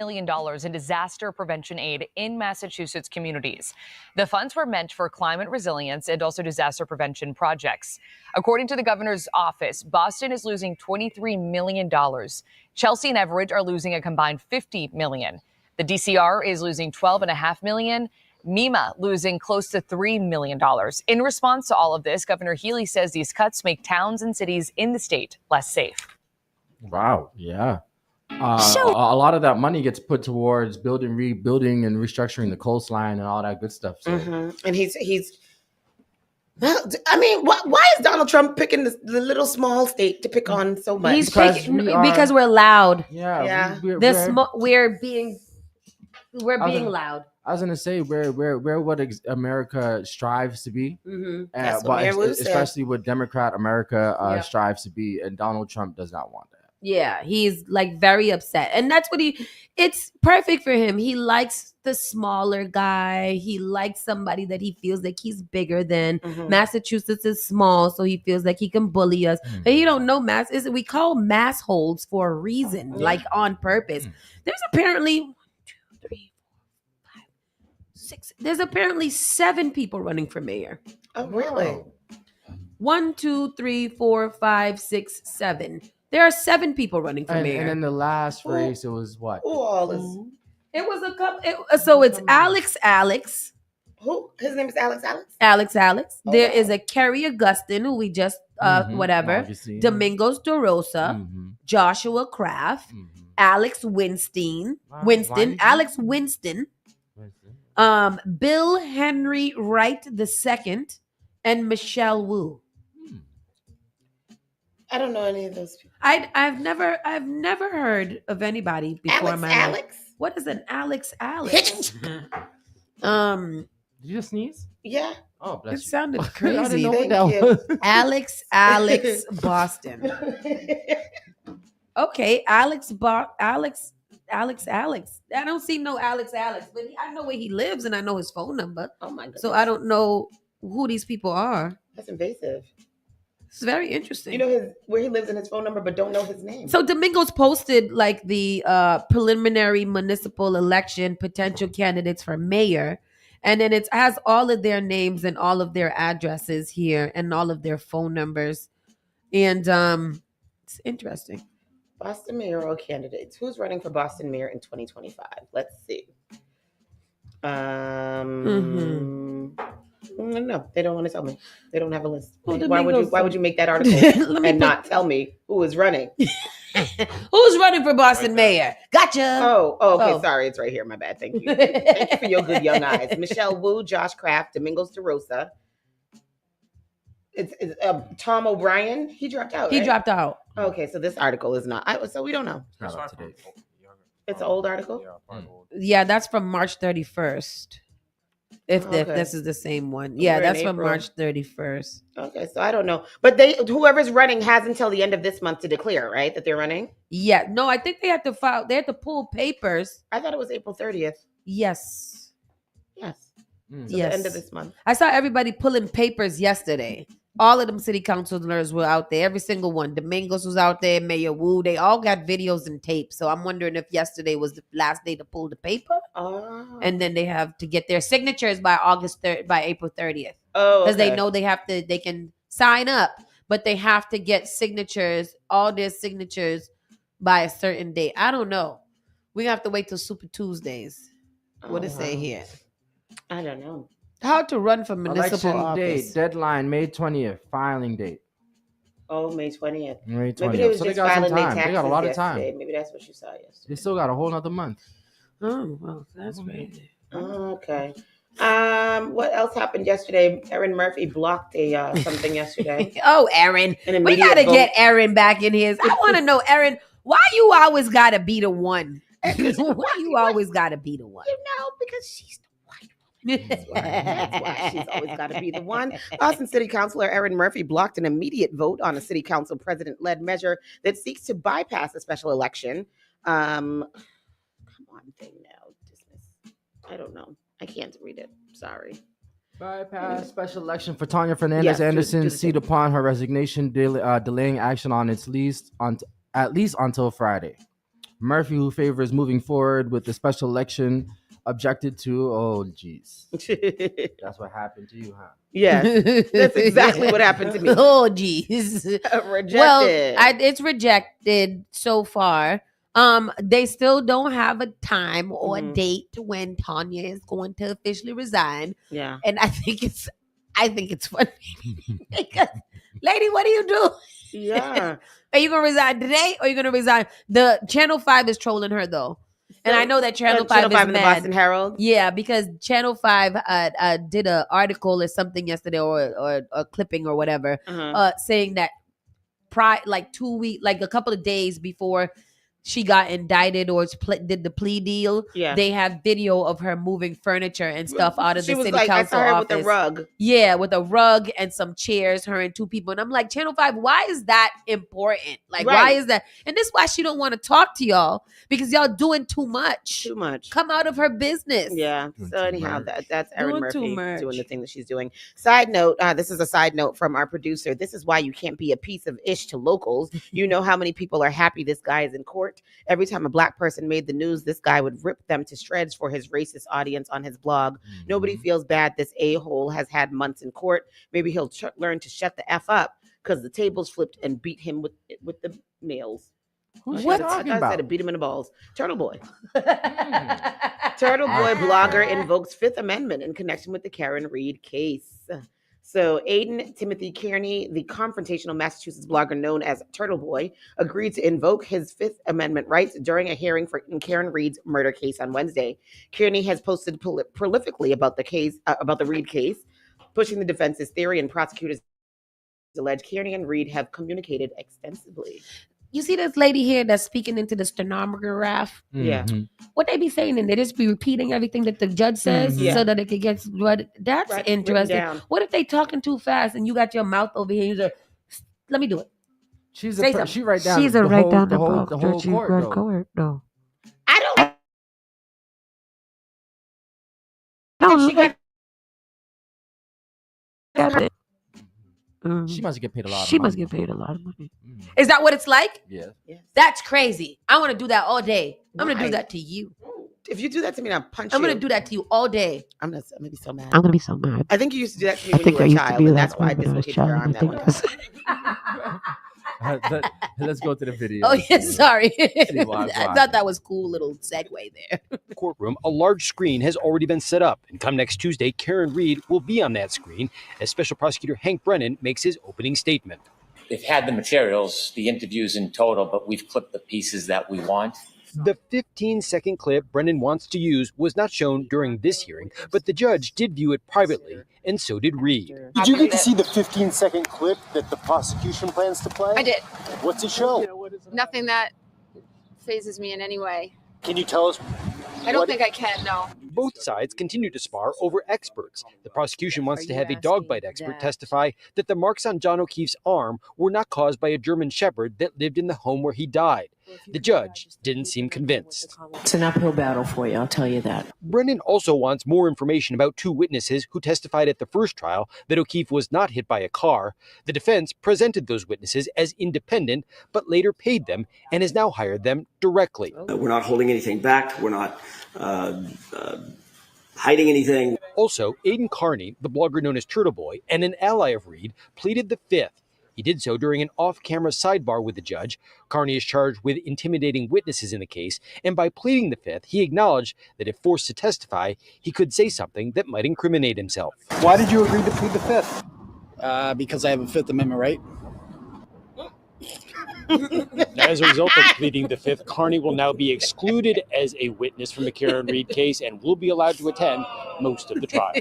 $1 million in disaster prevention aid in Massachusetts communities. The funds were meant for climate resilience and also disaster prevention projects. According to the governor's office, Boston is losing $23 million. Chelsea and Everett are losing a combined $50 million. The DCR is losing $12.5 million. MEMA losing close to $3 million. In response to all of this, Governor Healy says these cuts make towns and cities in the state less safe. Wow. Yeah. A lot of that money gets put towards rebuilding and restructuring the coastline and all that good stuff. So. And he's well, I mean, why is Donald Trump picking the little small state to pick on so much? He's because we're loud. Yeah. We're being loud. I was gonna say we're what America strives to be, That's what but especially what Democrat America strives to be, and Donald Trump does not want that. Yeah, he's like very upset. And that's what it's perfect for him. He likes the smaller guy. He likes somebody that he feels like he's bigger than. Mhm. Massachusetts is small, so he feels like he can bully us. But he don't know we call mass holds for a reason, like on purpose. There's apparently 1, 2, 3, 4, 5, 6. There's apparently 7 people running for mayor. Oh, really? 1, 2, 3, 4, 5, 6, 7. There are 7 people running for mayor. And in the last race, it was what? Who all is? It was a couple. So it's Alex. Who? His name is Alex. Alex. Oh, There wow. is a Kerry Augustin who we just whatever. Augustine. Domingos DeRosa, Joshua Kraft, Alex Winston, Alex Winston, Bill Henry Wright II, and Michelle Wu. I don't know any of those people. I've never heard of anybody before in my life. Alex? What is an Alex? Did you just sneeze? Yeah. Oh, bless It you. sounded I crazy. didn't know what that was. Alex Boston. Okay, Alex. I don't see no Alex, but I know where he lives and I know his phone number. Oh my goodness. So I don't know who these people are. That's invasive. It's very interesting. You know where he lives and his phone number, but don't know his name. So Domingos posted like the preliminary municipal election potential candidates for mayor. And then it has all of their names and all of their addresses here and all of their phone numbers. And it's interesting. Boston mayoral candidates. Who's running for Boston mayor in 2025? Let's see. No, they don't want to tell me. They don't have a list. Well, why would you make that article and not tell me who is running? Who's running for Boston mayor? Gotcha. Oh, okay. Sorry, it's right here. My bad. Thank you. Thank you for your good young eyes. Michelle Wu, Josh Kraft, Domingos DeRosa. It's Tom O'Brien. He dropped out. He right? dropped out. Okay, so this article is not. So we don't know. Not up to date. It's an old article. Yeah, that's from March 31st. If this is the same one. Yeah, that's from March 31st. Okay, so I don't know. But whoever's running has until the end of this month to declare, right? That they're running? Yeah. No, I think they have to file. They have to pull papers. I thought it was April 30th. Yes. Yes. So Yes. the end of this month. I saw everybody pulling papers yesterday. All of them city councilors were out there. Every single one. Domingos was out there. Mayor Wu. They all got videos and tapes. So I'm wondering if yesterday was the last day to pull the paper. Oh. And then they have to get their signatures by April 30th. Oh, because they know they can sign up, but they have to get signatures, all their signatures by a certain date. I don't know. We have to wait till Super Tuesdays. What does it say here? I don't know. How to run for municipal Election office. date, deadline, May 20th, filing date. Oh, May 20th. May 20th. Maybe they was So just they got some filing their time. taxes They got a lot of time. yesterday. Maybe that's what you saw yesterday. They still got a whole nother month. Oh, well, that's crazy. Okay. What else happened yesterday? Erin Murphy blocked a something yesterday. Oh, Erin. An We immediate got to vote. get Erin back in here. I want to know, Erin, why you always got to be the one? Why you always got to be the one? You know, because she's the white woman. That's why she's always got to be the one. Boston City Councilor Erin Murphy blocked an immediate vote on a city council president-led measure that seeks to bypass a special election. Come on, thing now. Dismiss. I don't know. I can't read it. Sorry. Bypass special election for Tanya Fernandez Yes, do Anderson the seat upon her resignation, delaying action on its least at least until Friday. Murphy, who favors moving forward with the special election, objected to. Oh, geez, that's what happened to you, huh? Yes, that's exactly what happened to me. Oh, geez. Rejected. Well, it's rejected so far. They still don't have a time or a date when Tanya is going to officially resign. Yeah. And I think it's funny because, lady, what do you do? Yeah. Are you gonna resign today or are you gonna resign? The Channel 5 is trolling her though. And I know that Channel 5 is and the mad. Boston Herald. Yeah, because Channel 5 did an article or something yesterday or a clipping or whatever, saying that like 2 weeks, like a couple of days before she got indicted or did the plea deal. Yeah. They have video of her moving furniture and stuff out of She the was city like, council I saw her office. with a rug. Yeah, with a rug and some chairs, her and two people. And I'm like, Channel 5, why is that important? Like, why Right. is that? And this is why she don't want to talk to y'all, because y'all doing too much. Too much. Come out of her business. Yeah. So anyhow, that's Erin Doing too Murphy much. doing the thing that she's doing. Side note, this is a side note from our producer. This is why you can't be a piece of ish to locals. You know how many people are happy this guy is in court? Every time a black person made the news, this guy would rip them to shreds for his racist audience on his blog. Nobody feels bad. This a-hole has had months in court. Maybe he'll learn to shut the F up, because the tables flipped and beat him with the nails. Who's What? she talking I about? said it, beat him in the balls. Turtle Boy. Turtle Boy blogger invokes Fifth Amendment in connection with the Karen Reed case. So Aiden Timothy Kearney, the confrontational Massachusetts blogger known as Turtle Boy, agreed to invoke his Fifth Amendment rights during a hearing in Karen Reed's murder case on Wednesday. Kearney has posted prolifically about the case, about the Reed case, pushing the defense's theory, and prosecutors allege Kearney and Reed have communicated extensively. You see this lady here that's speaking into the stenograph? Yeah. What they be saying, and they just be repeating everything that the judge says so that it can get what. That's Right, interesting. written down. What if they talking too fast and you got your mouth over here? You're like, let me do it. She's Say a something. she write down She's the a write whole, down the the whole, book. the whole She court. read Though. court. No. I No, don't. She got. She must get paid a lot. She of money. must get paid a lot of money. Is that what it's like? Yeah. That's crazy. I want to do that all day. I'm gonna Why? do that to you. If you do that to me, I'll punch I'm you. gonna do that to you all day. I'm gonna be so mad. I'm gonna be so mad. I think you used to do that to me when you were a child, and that's why I dislocated your arm that one time. Let's go to the video. Oh yeah, sorry. See what's I thought that was cool little segue there. Courtroom, a large screen has already been set up, and come next Tuesday, Karen Reed will be on that screen as Special Prosecutor Hank Brennan makes his opening statement. They've had the materials, the interviews in total, but we've clipped the pieces that we want. The 15-second clip Brennan wants to use was not shown during this hearing, but the judge did view it privately, and so did Reed. Did you get to see the 15-second clip that the prosecution plans to play? I did. What's it show? Nothing that phases me in any way. Can you tell us? I don't think I can, no. Both sides continue to spar over experts. The prosecution wants to have a dog bite expert testify that the marks on John O'Keefe's arm were not caused by a German Shepherd that lived in the home where he died. The judge didn't seem convinced. It's an uphill battle for you, I'll tell you that. Brennan also wants more information about two witnesses who testified at the first trial that O'Keefe was not hit by a car. The defense presented those witnesses as independent, but later paid them and has now hired them directly. We're not holding anything back. We're not hiding anything. Also, Aiden Carney, the blogger known as Turtle Boy, and an ally of Reed, pleaded the fifth. He did so during an off-camera sidebar with the judge. Carney is charged with intimidating witnesses in the case, and by pleading the fifth, he acknowledged that if forced to testify, he could say something that might incriminate himself. Why did you agree to plead the fifth? Because I have a Fifth Amendment right. As a result of pleading the fifth, Carney will now be excluded as a witness from the Karen Reed case and will be allowed to attend most of the trial.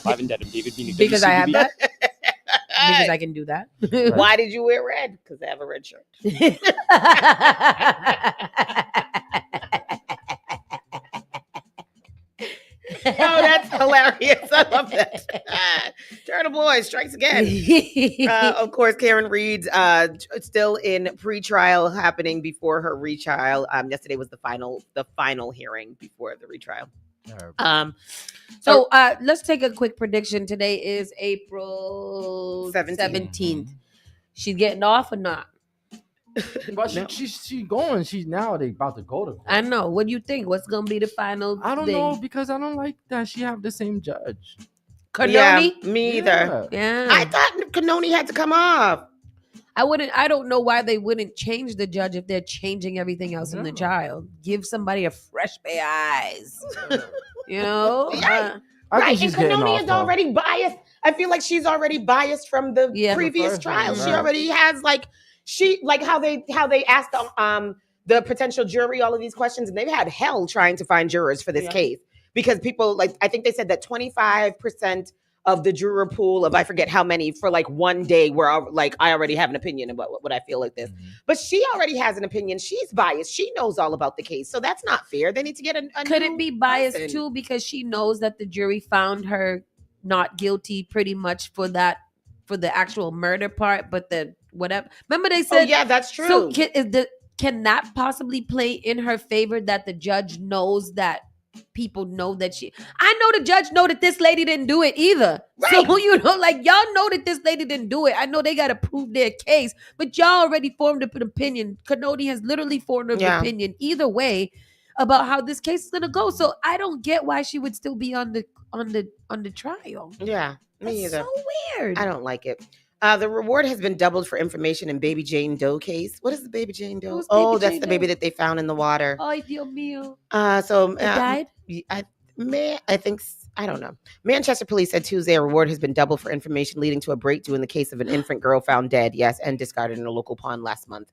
Live in Dedham, David Beanie. Because I have that. Because I can do that. Why did you wear red? Because I have a red shirt. Oh, that's hilarious. I love that. Turtle Boy strikes again. Of course, Karen Reed's still in pre-trial happening before her retrial. Yesterday was the final hearing before the retrial. So let's take a quick prediction. Today is April 17th. She's getting off or not? But she's going. She's now they about to go to court. I know. What do you think? What's gonna be the final? I don't know because I don't like that she have the same judge. Cannoni? Yeah, me either. Yeah. I thought Cannoni had to come off. I don't know why they wouldn't change the judge if they're changing everything else in the trial. Give somebody a fresh pair of eyes. You know? Right. I think she's and getting Cannoni off, is though. already biased. I feel like she's already biased from the previous first trial. one, She right. already has how they asked the potential jury all of these questions, and they've had hell trying to find jurors for this case because people I think they said that 25% of the juror pool of I forget how many for like one day where I already have an opinion about what I feel like this. But she already has an opinion. She's biased. She knows all about the case. So that's not fair. They need to get a Could new it be biased person. too because she knows that the jury found her not guilty pretty much for the actual murder part, but the whatever. Remember they said, yeah, that's true. So can that possibly play in her favor that the judge knows that people know that I know the judge know that this lady didn't do it either. Right. So, like y'all know that this lady didn't do it. I know they got to prove their case, but y'all already formed an opinion. Kennedy has literally formed an opinion either way about how this case is going to go. So I don't get why she would still be on the trial. Yeah, me either. So weird. I don't like it. The reward has been doubled for information in Baby Jane Doe case. What is the Baby Jane Doe? That's the baby that they found in the water. Ay, Dios mío. So It died? I don't know. Manchester police said Tuesday a reward has been doubled for information leading to a breakthrough in the case of an infant girl found dead, and discarded in a local pond last month.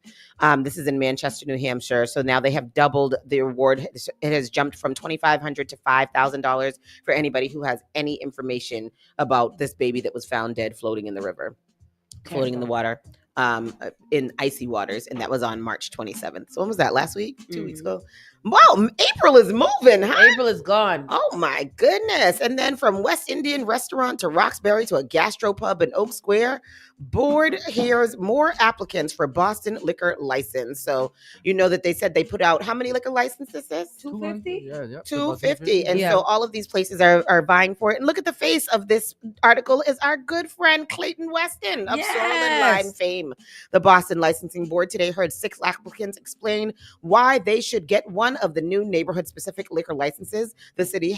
This is in Manchester, New Hampshire. So now they have doubled the reward. It has jumped from $2,500 to $5,000 for anybody who has any information about this baby that was found dead floating in the river, floating in the water. In icy waters, and that was on March 27th. So when was that? Last week? 2 weeks ago? Wow, April is moving, huh? April is gone. Oh my goodness. And then from West Indian restaurant to Roxbury to a gastropub in Oak Square, board hears more applicants for Boston liquor license. So you know that they said they put out how many liquor licenses? 250? Yeah. 250. And so all of these places are vying for it. And look at the face of this article is our good friend Clayton Weston of Sorrel and Line fame. The Boston Licensing Board today heard 6 applicants explain why they should get one of the new neighborhood-specific liquor licenses the city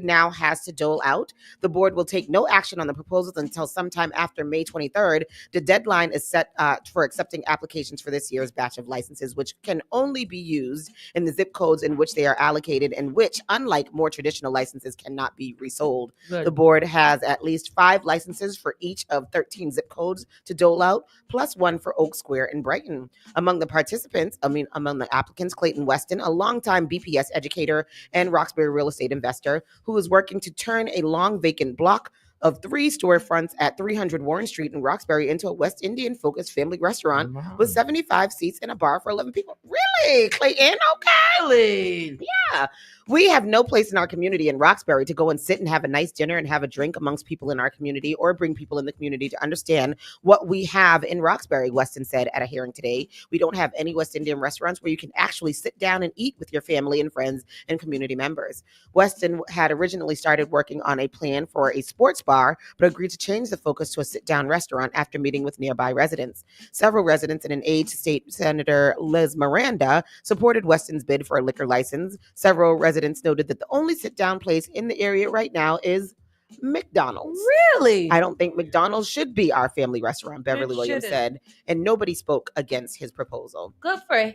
now has to dole out. The board will take no action on the proposals until sometime after May 23rd. The deadline is set for accepting applications for this year's batch of licenses, which can only be used in the zip codes in which they are allocated and which, unlike more traditional licenses, cannot be resold. Good. The board has at least 5 licenses for each of 13 zip codes to dole out, plus 1 for Oak Square and Brighton. Among the applicants, Clayton Weston, a longtime BPS educator and Roxbury real estate investor who is working to turn a long vacant block of 3 storefronts at 300 Warren Street in Roxbury into a West Indian focused family restaurant with 75 seats and a bar for 11 people. Really, Clayton? Okay. Yeah. We have no place in our community in Roxbury to go and sit and have a nice dinner and have a drink amongst people in our community or bring people in the community to understand what we have in Roxbury, Weston said at a hearing today. We don't have any West Indian restaurants where you can actually sit down and eat with your family and friends and community members. Weston had originally started working on a plan for a sports bar, but agreed to change the focus to a sit-down restaurant after meeting with nearby residents. Several residents and an aide to State Senator Liz Miranda supported Weston's bid for a liquor license. Several residents noted that the only sit-down place in the area right now is McDonald's. Really? I don't think McDonald's should be our family restaurant, Beverly Williams said, and nobody spoke against his proposal. Good for him.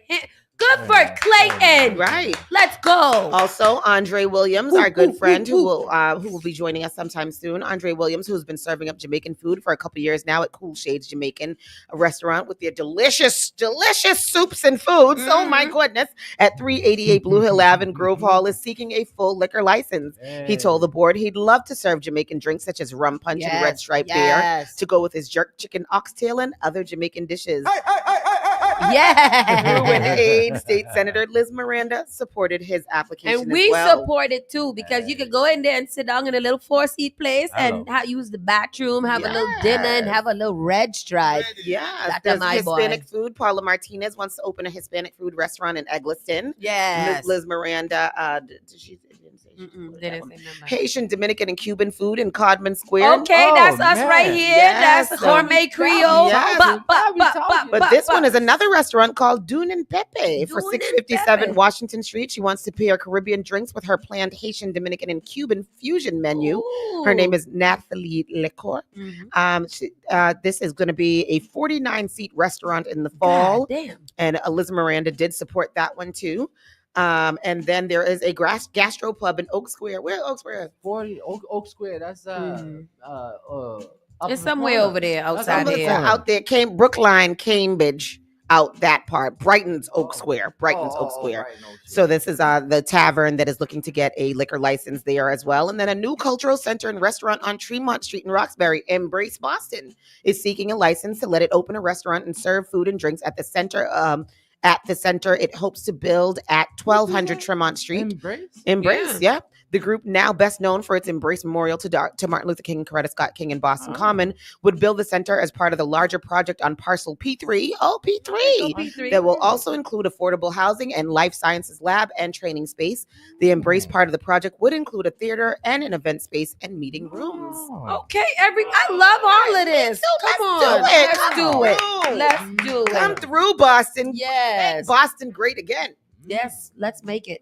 Good for Clayton. Right. Let's go. Also, Andre Williams, our good friend who will be joining us sometime soon. Andre Williams, who's been serving up Jamaican food for a couple years now at Cool Shades Jamaican, a restaurant with their delicious soups and foods. Mm-hmm. Oh my goodness. At 388 Blue Hill Ave in Grove Hall is seeking a full liquor license. Hey. He told the board he'd love to serve Jamaican drinks such as rum punch and red stripe beer to go with his jerk chicken oxtail and other Jamaican dishes. Yeah. State Senator Liz Miranda supported his application and we as well. support it too because you can go in there and sit down in a little 4-seat place and use the bathroom, have a little dinner and have a little red stripe. Yeah, there's Hispanic food. Paula Martinez wants to open a Hispanic food restaurant in Eggleston. Yes. Liz Miranda, Haitian, Dominican, and Cuban food in Codman Square. Okay, that's us right here. Yes. That's gourmet Creole. Yes. But this one is another restaurant called Dune and Pepe for 657 Washington Street. She wants to pair Caribbean drinks with her planned Haitian, Dominican, and Cuban fusion menu. Ooh. Her name is Nathalie Lecor. Mm-hmm. This is going to be a 49-seat restaurant in the fall. God damn. And Liz Miranda did support that one too. And then there is a gastro pub in Oak Square. Where Oak Square? 40 Oak Square. That's it's somewhere over there outside here. Out there, Brookline, Cambridge. out that part. Brighton's Oak Square. So this is the tavern that is looking to get a liquor license there as well. And then a new cultural center and restaurant on Tremont Street in Roxbury, Embrace Boston, is seeking a license to let it open a restaurant and serve food and drinks at the center. It hopes to build at 1200 Tremont Street. Embrace, yeah. The group, now best known for its Embrace Memorial to Martin Luther King and Coretta Scott King in Boston Common, would build the center as part of the larger project on parcel P3. Oh, P3. That will also include affordable housing and life sciences lab and training space. The Embrace part of the project would include a theater and an event space and meeting rooms. Okay, I love all of this. Let's do it. Come through, Boston. Yes. Make Boston great again. Yes, let's make it.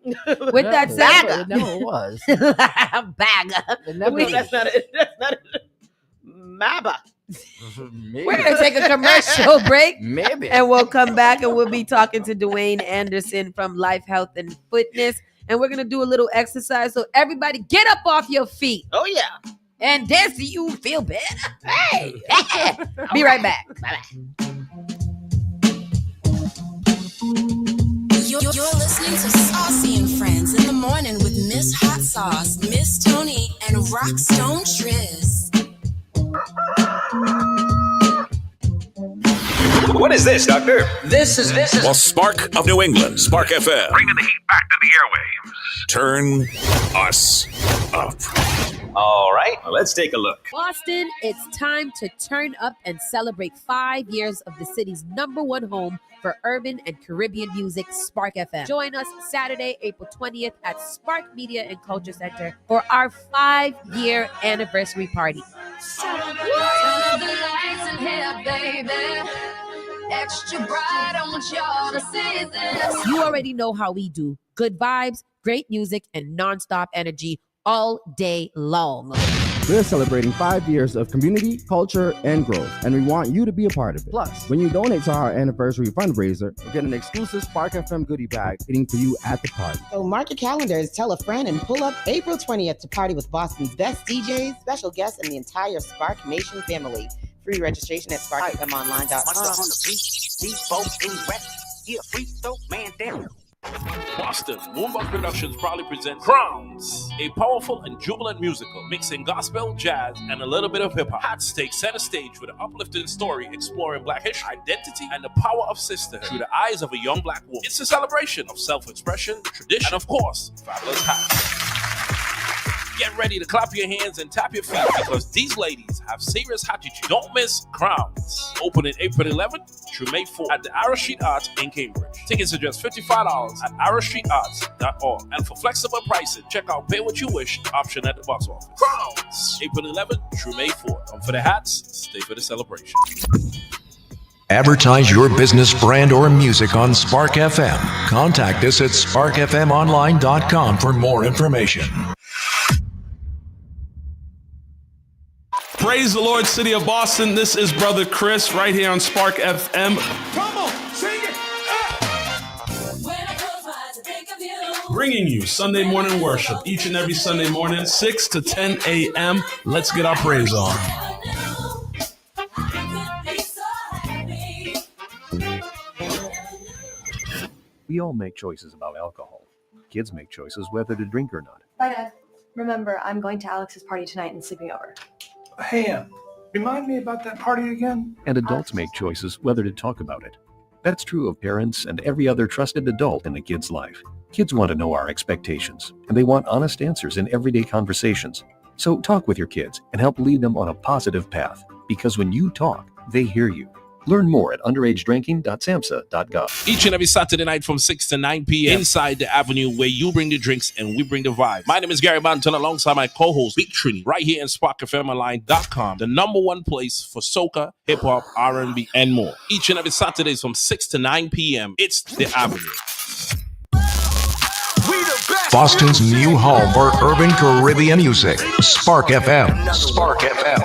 With that said, it was. Bagger. That's not it. Mabba. We're going to take a commercial break. Maybe. And we'll come back and we'll be talking to Dwayne Anderson from Life, Health, and Fitness. And we're going to do a little exercise. So everybody get up off your feet. Oh, yeah. And dance so you feel better. Hey. Be right back. Bye-bye. You're listening to Saucy and Friends in the Morning with Miss Hot Sauce, Miss Tony, and Rockstone Triz. What is this, Doctor? This is Well, Spark of New England, Spark FM. Bringing the heat back to the airwaves. Turn us up. All right, let's take a look. Boston, it's time to turn up and celebrate 5 years of the city's #1 home for urban and Caribbean music, Spark FM. Join us Saturday, April 20th at Spark Media and Culture Center for our 5-year anniversary party. Extra bright, I want y'all to see this. You already know how we do. Good vibes, great music, and nonstop energy all day long. We're celebrating 5 years of community, culture, and growth, and we want you to be a part of it. Plus, when you donate to our anniversary fundraiser, you get an exclusive Spark FM goodie bag waiting for you at the party. So mark your calendars, tell a friend, and pull up April 20th to party with Boston's best DJs, special guests, and the entire Spark Nation family. Free registration at sparkfmonline.com. Boston, Moonbug Productions proudly presents Crowns, a powerful and jubilant musical mixing gospel, jazz, and a little bit of hip-hop. Hats take center stage with an uplifting story exploring Black history, identity, and the power of sisterhood through the eyes of a young Black woman. It's a celebration of self-expression, tradition, and of course, fabulous hats. Get ready to clap your hands and tap your feet because these ladies have serious attitude. Don't miss Crowns. Opening April 11th through May 4th at the Arrow Street Arts in Cambridge. Tickets are just $55 at arrowstreetarts.org. And for flexible pricing, check out Pay What You Wish option at the box office. Crowns. April 11th through May 4th. Come for the hats, stay for the celebration. Advertise your business, brand, or music on Spark FM. Contact us at sparkfmonline.com for more information. Praise the Lord, City of Boston. This is Brother Chris right here on Spark FM. Come on, sing it. Bringing you Sunday morning worship each and every Sunday morning, 6 to 10 a.m. Let's get our praise on. We all make choices about alcohol. Kids make choices whether to drink or not. Bye, Dad. Remember, I'm going to Alex's party tonight and sleeping over. Hey, remind me about that party again? And adults make choices whether to talk about it. That's true of parents and every other trusted adult in a kid's life. Kids want to know our expectations, and they want honest answers in everyday conversations. So talk with your kids and help lead them on a positive path, because when you talk, they hear you. Learn more at underagedrinking.samhsa.gov. Each and every Saturday night from 6 to 9 p.m. inside the Avenue, where you bring the drinks and we bring the vibe. My name is Gary Banton alongside my co-host Big Trini right here in SparkFMOnline.com, the #1 place for soca, hip-hop, R&B, and more. Each and every Saturdays from 6 to 9 p.m. It's the Avenue. Boston's new home for urban Caribbean music. Spark FM. Spark FM.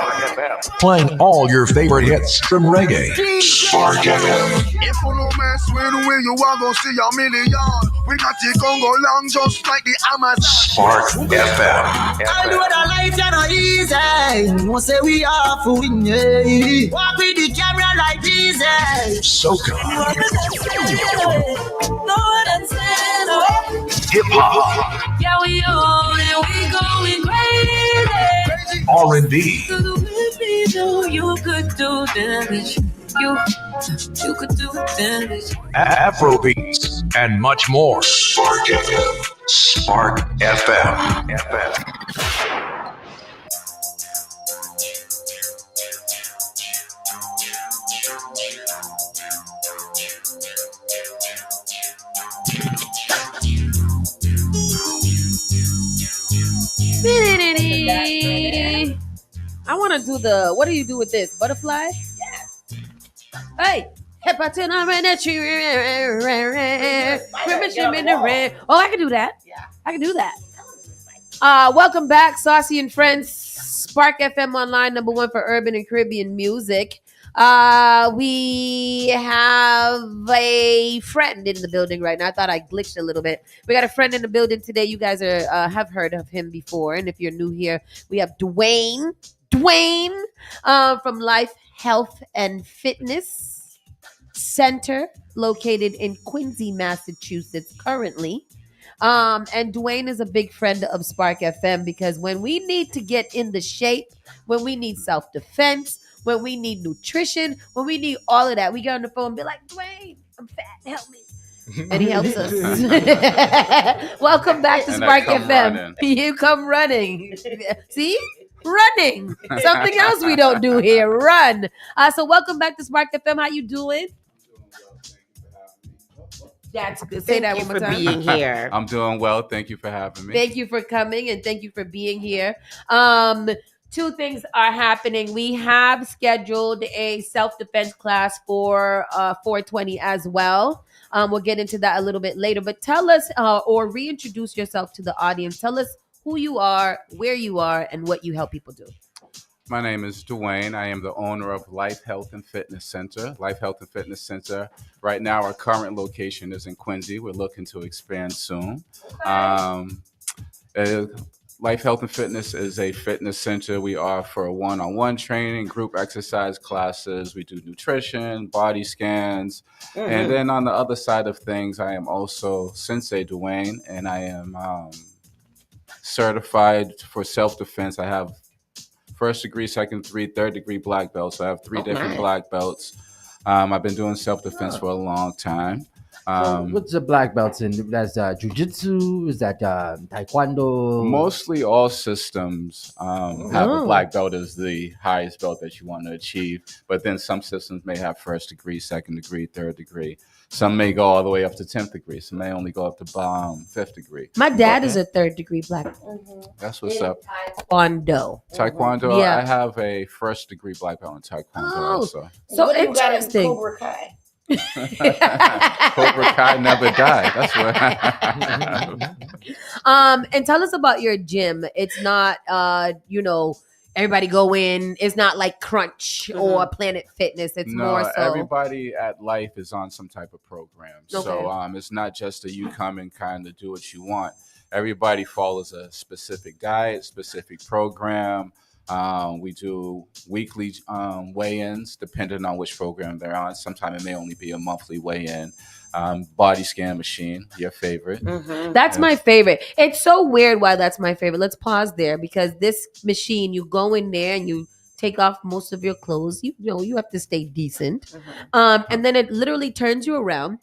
Playing all your favorite hits from reggae. Spark FM. If no man swear to win, you are gonna see your million. We got the Congo long just like the Amazon. Spark FM. I know the life is not easy. Won't say we are for win. Yeah. Walk with the camera like Jesus. Soca. No one understands. Hip hop. Yeah, we on and we going crazy. R&B. So the with me, know you could do damage. You could do damage. Afrobeats. And much more. Spark FM. Spark FM. I want to do the. What do you do with this? Butterfly? Yeah. Hey. Oh, I can do that. Yeah. I can do that. Welcome back, Saucy and Friends. Spark FM Online, #1 for urban and Caribbean music. We have a friend in the building right now. I thought I glitched a little bit. We got a friend in the building today. You guys have heard of him before. And if you're new here, we have Dwayne from Life, Health, and Fitness Center, located in Quincy, Massachusetts, currently. And Dwayne is a big friend of Spark FM because when we need to get in the shape, when we need self-defense, when we need nutrition, when we need all of that, we get on the phone and be like, Dwayne, I'm fat, help me. And he helps us. Welcome back to Spark FM. Running. You come running. See? Running. Something else we don't do here. Run. So welcome back to Spark FM. How you doing? That's good. Say that one more time. Thank you for being here. I'm doing well. Thank you for having me. Thank you for coming and thank you for being here. Two things are happening. We have scheduled a self-defense class for 420 as well. We'll get into that a little bit later. But tell us or reintroduce yourself to the audience. Tell us who you are, where you are, and what you help people do. My name is Dwayne. I am the owner of Life, Health, and Fitness Center. Life, Health, and Fitness Center. Right now, our current location is in Quincy. We're looking to expand soon. Life, Health, and Fitness is a fitness center. We offer one-on-one training, group exercise classes. We do nutrition, body scans. Mm-hmm. And then on the other side of things, I am also Sensei Dwayne, and I am certified for self-defense. I have first degree, second degree, third degree black belts. So I have three different black belts. I've been doing self-defense for a long time. What's the black belts in? That's jiu-jitsu? Is that taekwondo? Mostly all systems have a black belt as the highest belt that you want to achieve. But then some systems may have first degree, second degree, third degree. Some may go all the way up to 10th degree. Some may only go up to 5th degree. My dad is a third degree black belt. That's what's up. Taekwondo. Taekwondo. Yeah. I have a first degree black belt in Taekwondo also. So what interesting. You got in Cobra Kai? Cobra Kai never died. That's what. And tell us about your gym. It's not, everybody go in. It's not like Crunch or Planet Fitness. It's more so. Everybody at Life is on some type of program. Okay. So it's not just that you come and kind of do what you want. Everybody follows a specific diet, specific program. We do weekly weigh-ins depending on which program they're on. Sometimes it may only be a monthly weigh-in. Body scan machine, your favorite. Mm-hmm. That's my favorite. It's so weird why that's my favorite. Let's pause there because this machine, you go in there and you take off most of your clothes. You know, you have to stay decent. Mm-hmm. And then it literally turns you around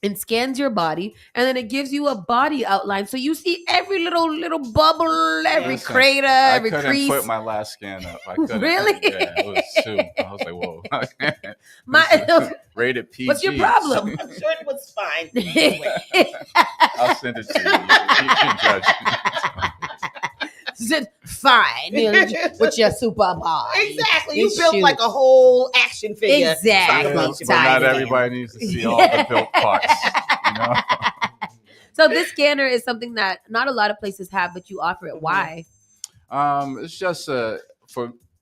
and scans your body, and then it gives you a body outline. So you see every little bubble, every crater, every crease. I couldn't put my last scan up. I couldn't. Really? Yeah, it was too. I was like, whoa. Rated PG. What's your problem? I'm sure it was fine. I'll send it to you. You can judge me. Fine. With your super body. Exactly. You built like a whole action figure. Exactly. But not everybody needs to see all the built parts. You know? So this scanner is something that not a lot of places have, but you offer it. Why? It's just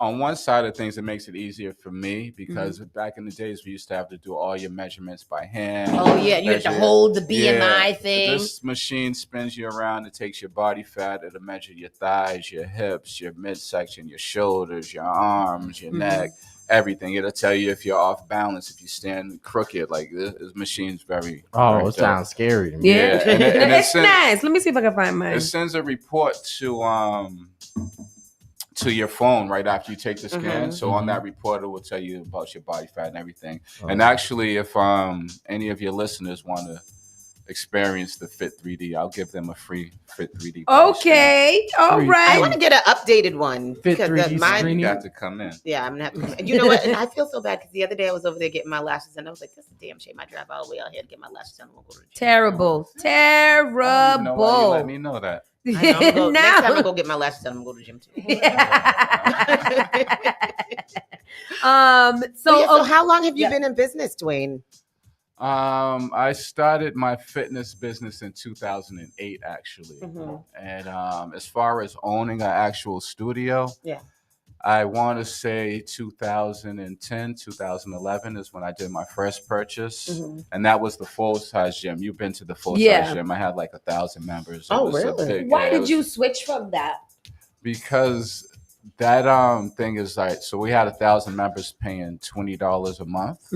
on one side of things, it makes it easier for me because Mm-hmm. back in the days we used to have to do all your measurements by hand. Oh yeah, you have to hold the BMI thing. This machine spins you around. It takes your body fat. It'll measure your thighs, your hips, your midsection, your shoulders, your arms, your neck, everything. It'll tell you if you're off balance, if you stand crooked. Like this machine's very. Oh, very it sounds scary to me. Yeah, and it's nice. Let me see if I can find mine. It sends a report to your phone right after you take the scan. So on that report, it will tell you about your body fat and everything. And actually, if any of your listeners want to experience the Fit 3D, I'll give them a free Fit 3D. Okay, all right. I want to get an updated one Fit 3D mine. You got to come in. Yeah, I'm gonna have to come in. You know what? And I feel so bad because the other day I was over there getting my lashes, and I was like, "This is a damn shame. I drive all the way out here to get my lashes done. We'll go to the gym." Terrible. You know why you let me know that. I know, next time I go get my lashes done, I'm gonna go to the gym too. So how long have you been in business, Dwayne? I started my fitness business in 2008, actually. And as far as owning an actual studio, I want to say 2010, 2011 is when I did my first purchase. And that was the full-size gym. You've been to the full-size gym. I had like 1,000 members. Oh, really? Why did you switch from that? Because that thing is like, so we had 1,000 members paying $20 a month,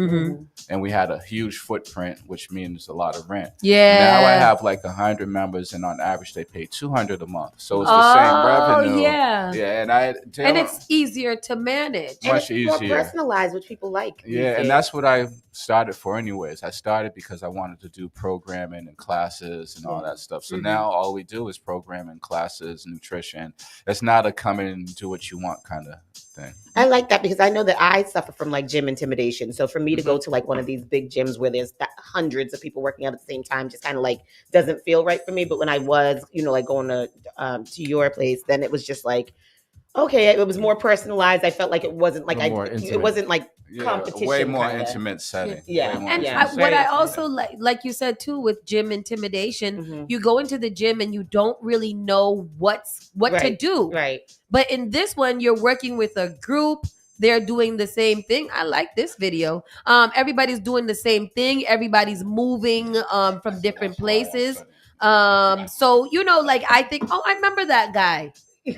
and we had a huge footprint, which means a lot of rent. Now I have like 100 members, and on average they pay $200 a month. So it's the same revenue. And it's easier to manage. Much and it's more personalized, which people like. Yeah, and that's what I started for anyways. I started because I wanted to do programming and classes and all that stuff. So now all we do is programming, classes, nutrition. It's not a come in and do what you want kind of thing. I like that because I know that I suffer from like gym intimidation. So for me to go to like one of these big gyms where there's hundreds of people working out at the same time just kind of like doesn't feel right for me. But when I was, like going to your place, then it was just like, okay, it was more personalized. I felt like it wasn't like it wasn't like competition. Way more kinda. Intimate setting. What I also like you said too, with gym intimidation, you go into the gym and you don't really know what to do. Right. But in this one, you're working with a group. They're doing the same thing. I like this video. Everybody's doing the same thing. Everybody's moving from different places. So like I think, I remember that guy.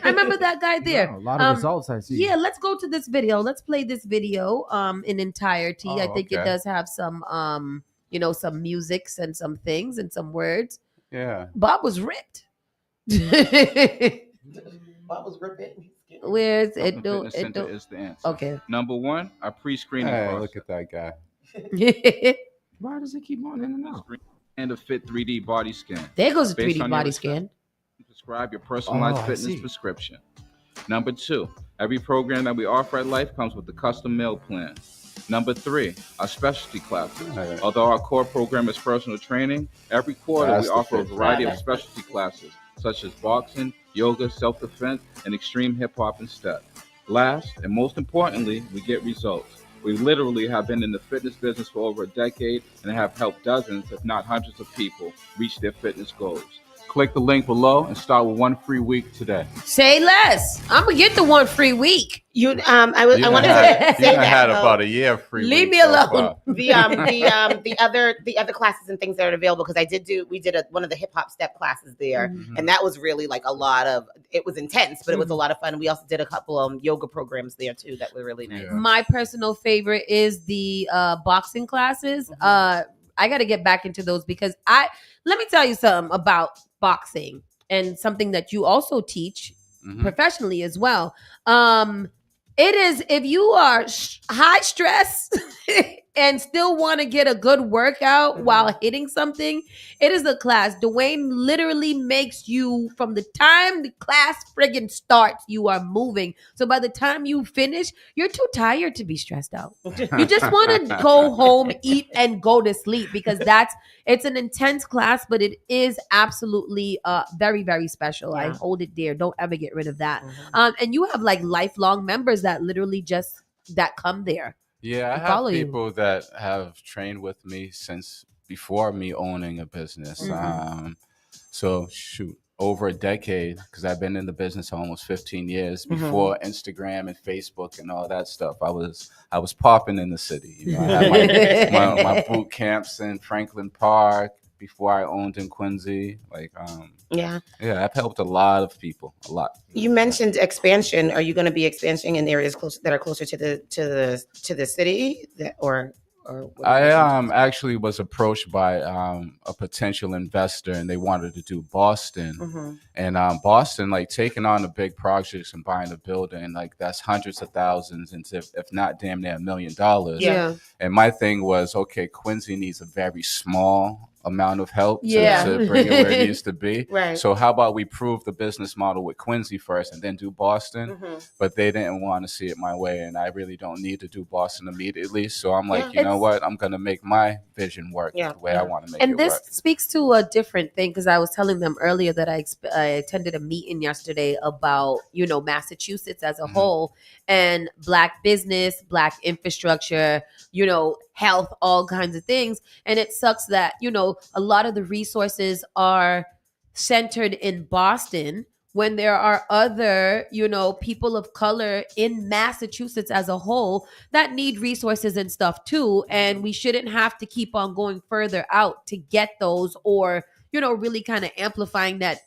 I remember that guy there. A lot of results I see. Yeah, let's go to this video. Let's play this video in entirety. I think it does have some some musics and some things and some words. Yeah. Bob was ripped. Bob was ripping. Where's it? Is the answer. Okay. Number one, a pre-screening process. Look at that guy. Why does it keep going in and out? And a Fit 3D body scan. There goes a 3D body scan. Prescribe your personalized fitness prescription. Number two, every program that we offer at Life comes with a custom meal plan. Number three, our specialty classes. Although our core program is personal training, every quarter we offer a variety of specialty classes, such as boxing, yoga, self-defense, and extreme hip-hop and step. Last, and most importantly, we get results. We literally have been in the fitness business for over a decade and have helped dozens, if not hundreds of people reach their fitness goals. Click the link below and start with 1 free week today. Say less. I'm gonna get the 1 free week. I wanted to say that. Had about a year free. Leave me alone. The other classes and things that are available, because we did one of the hip hop step classes there, and that was really like it was intense, but it was a lot of fun. We also did a couple yoga programs there too that were really nice. My personal favorite is the boxing classes. I got to get back into those because let me tell you something about boxing and something that you also teach professionally as well. It is, if you are high stress and still want to get a good workout while hitting something, it is a class. Dwayne literally makes you, from the time the class friggin' starts, you are moving. So by the time you finish, you're too tired to be stressed out. You just want to go home, eat, and go to sleep, because it's an intense class, but it is absolutely very, very special. I hold it dear. Don't ever get rid of that. And you have like lifelong members that literally that come there. Yeah, I have people that have trained with me since before me owning a business. So shoot, over a decade because I've been in the business almost 15 years. Before Instagram and Facebook and all that stuff, I was popping in the city. You know, I had my boot camps in Franklin Park before I owned in Quincy. Like, yeah, I've helped a lot of people, a lot. You mentioned expansion. Are you going to be expanding in areas that are closer to the city, or I actually was approached by a potential investor, and they wanted to do Boston. And Boston, like taking on the big projects and buying a building, like that's hundreds of thousands, and if not damn near $1 million. Yeah. And my thing was, okay, Quincy needs a very small amount of help Yeah. to bring it where it needs to be. Right. So how about we prove the business model with Quincy first and then do Boston? But they didn't want to see it my way, and I really don't need to do Boston immediately. So I'm like, you know what? I'm going to make my vision work the way I want to make it and this work. speaks to a different thing, because I was telling them earlier that I attended a meeting yesterday about, you know, Massachusetts as a whole, and Black business, Black infrastructure, you know, health, all kinds of things. And it sucks that, you know, a lot of the resources are centered in Boston when there are other, you know, people of color in Massachusetts as a whole that need resources and stuff too. And we shouldn't have to keep on going further out to get those, or, you know, really kind of amplifying that,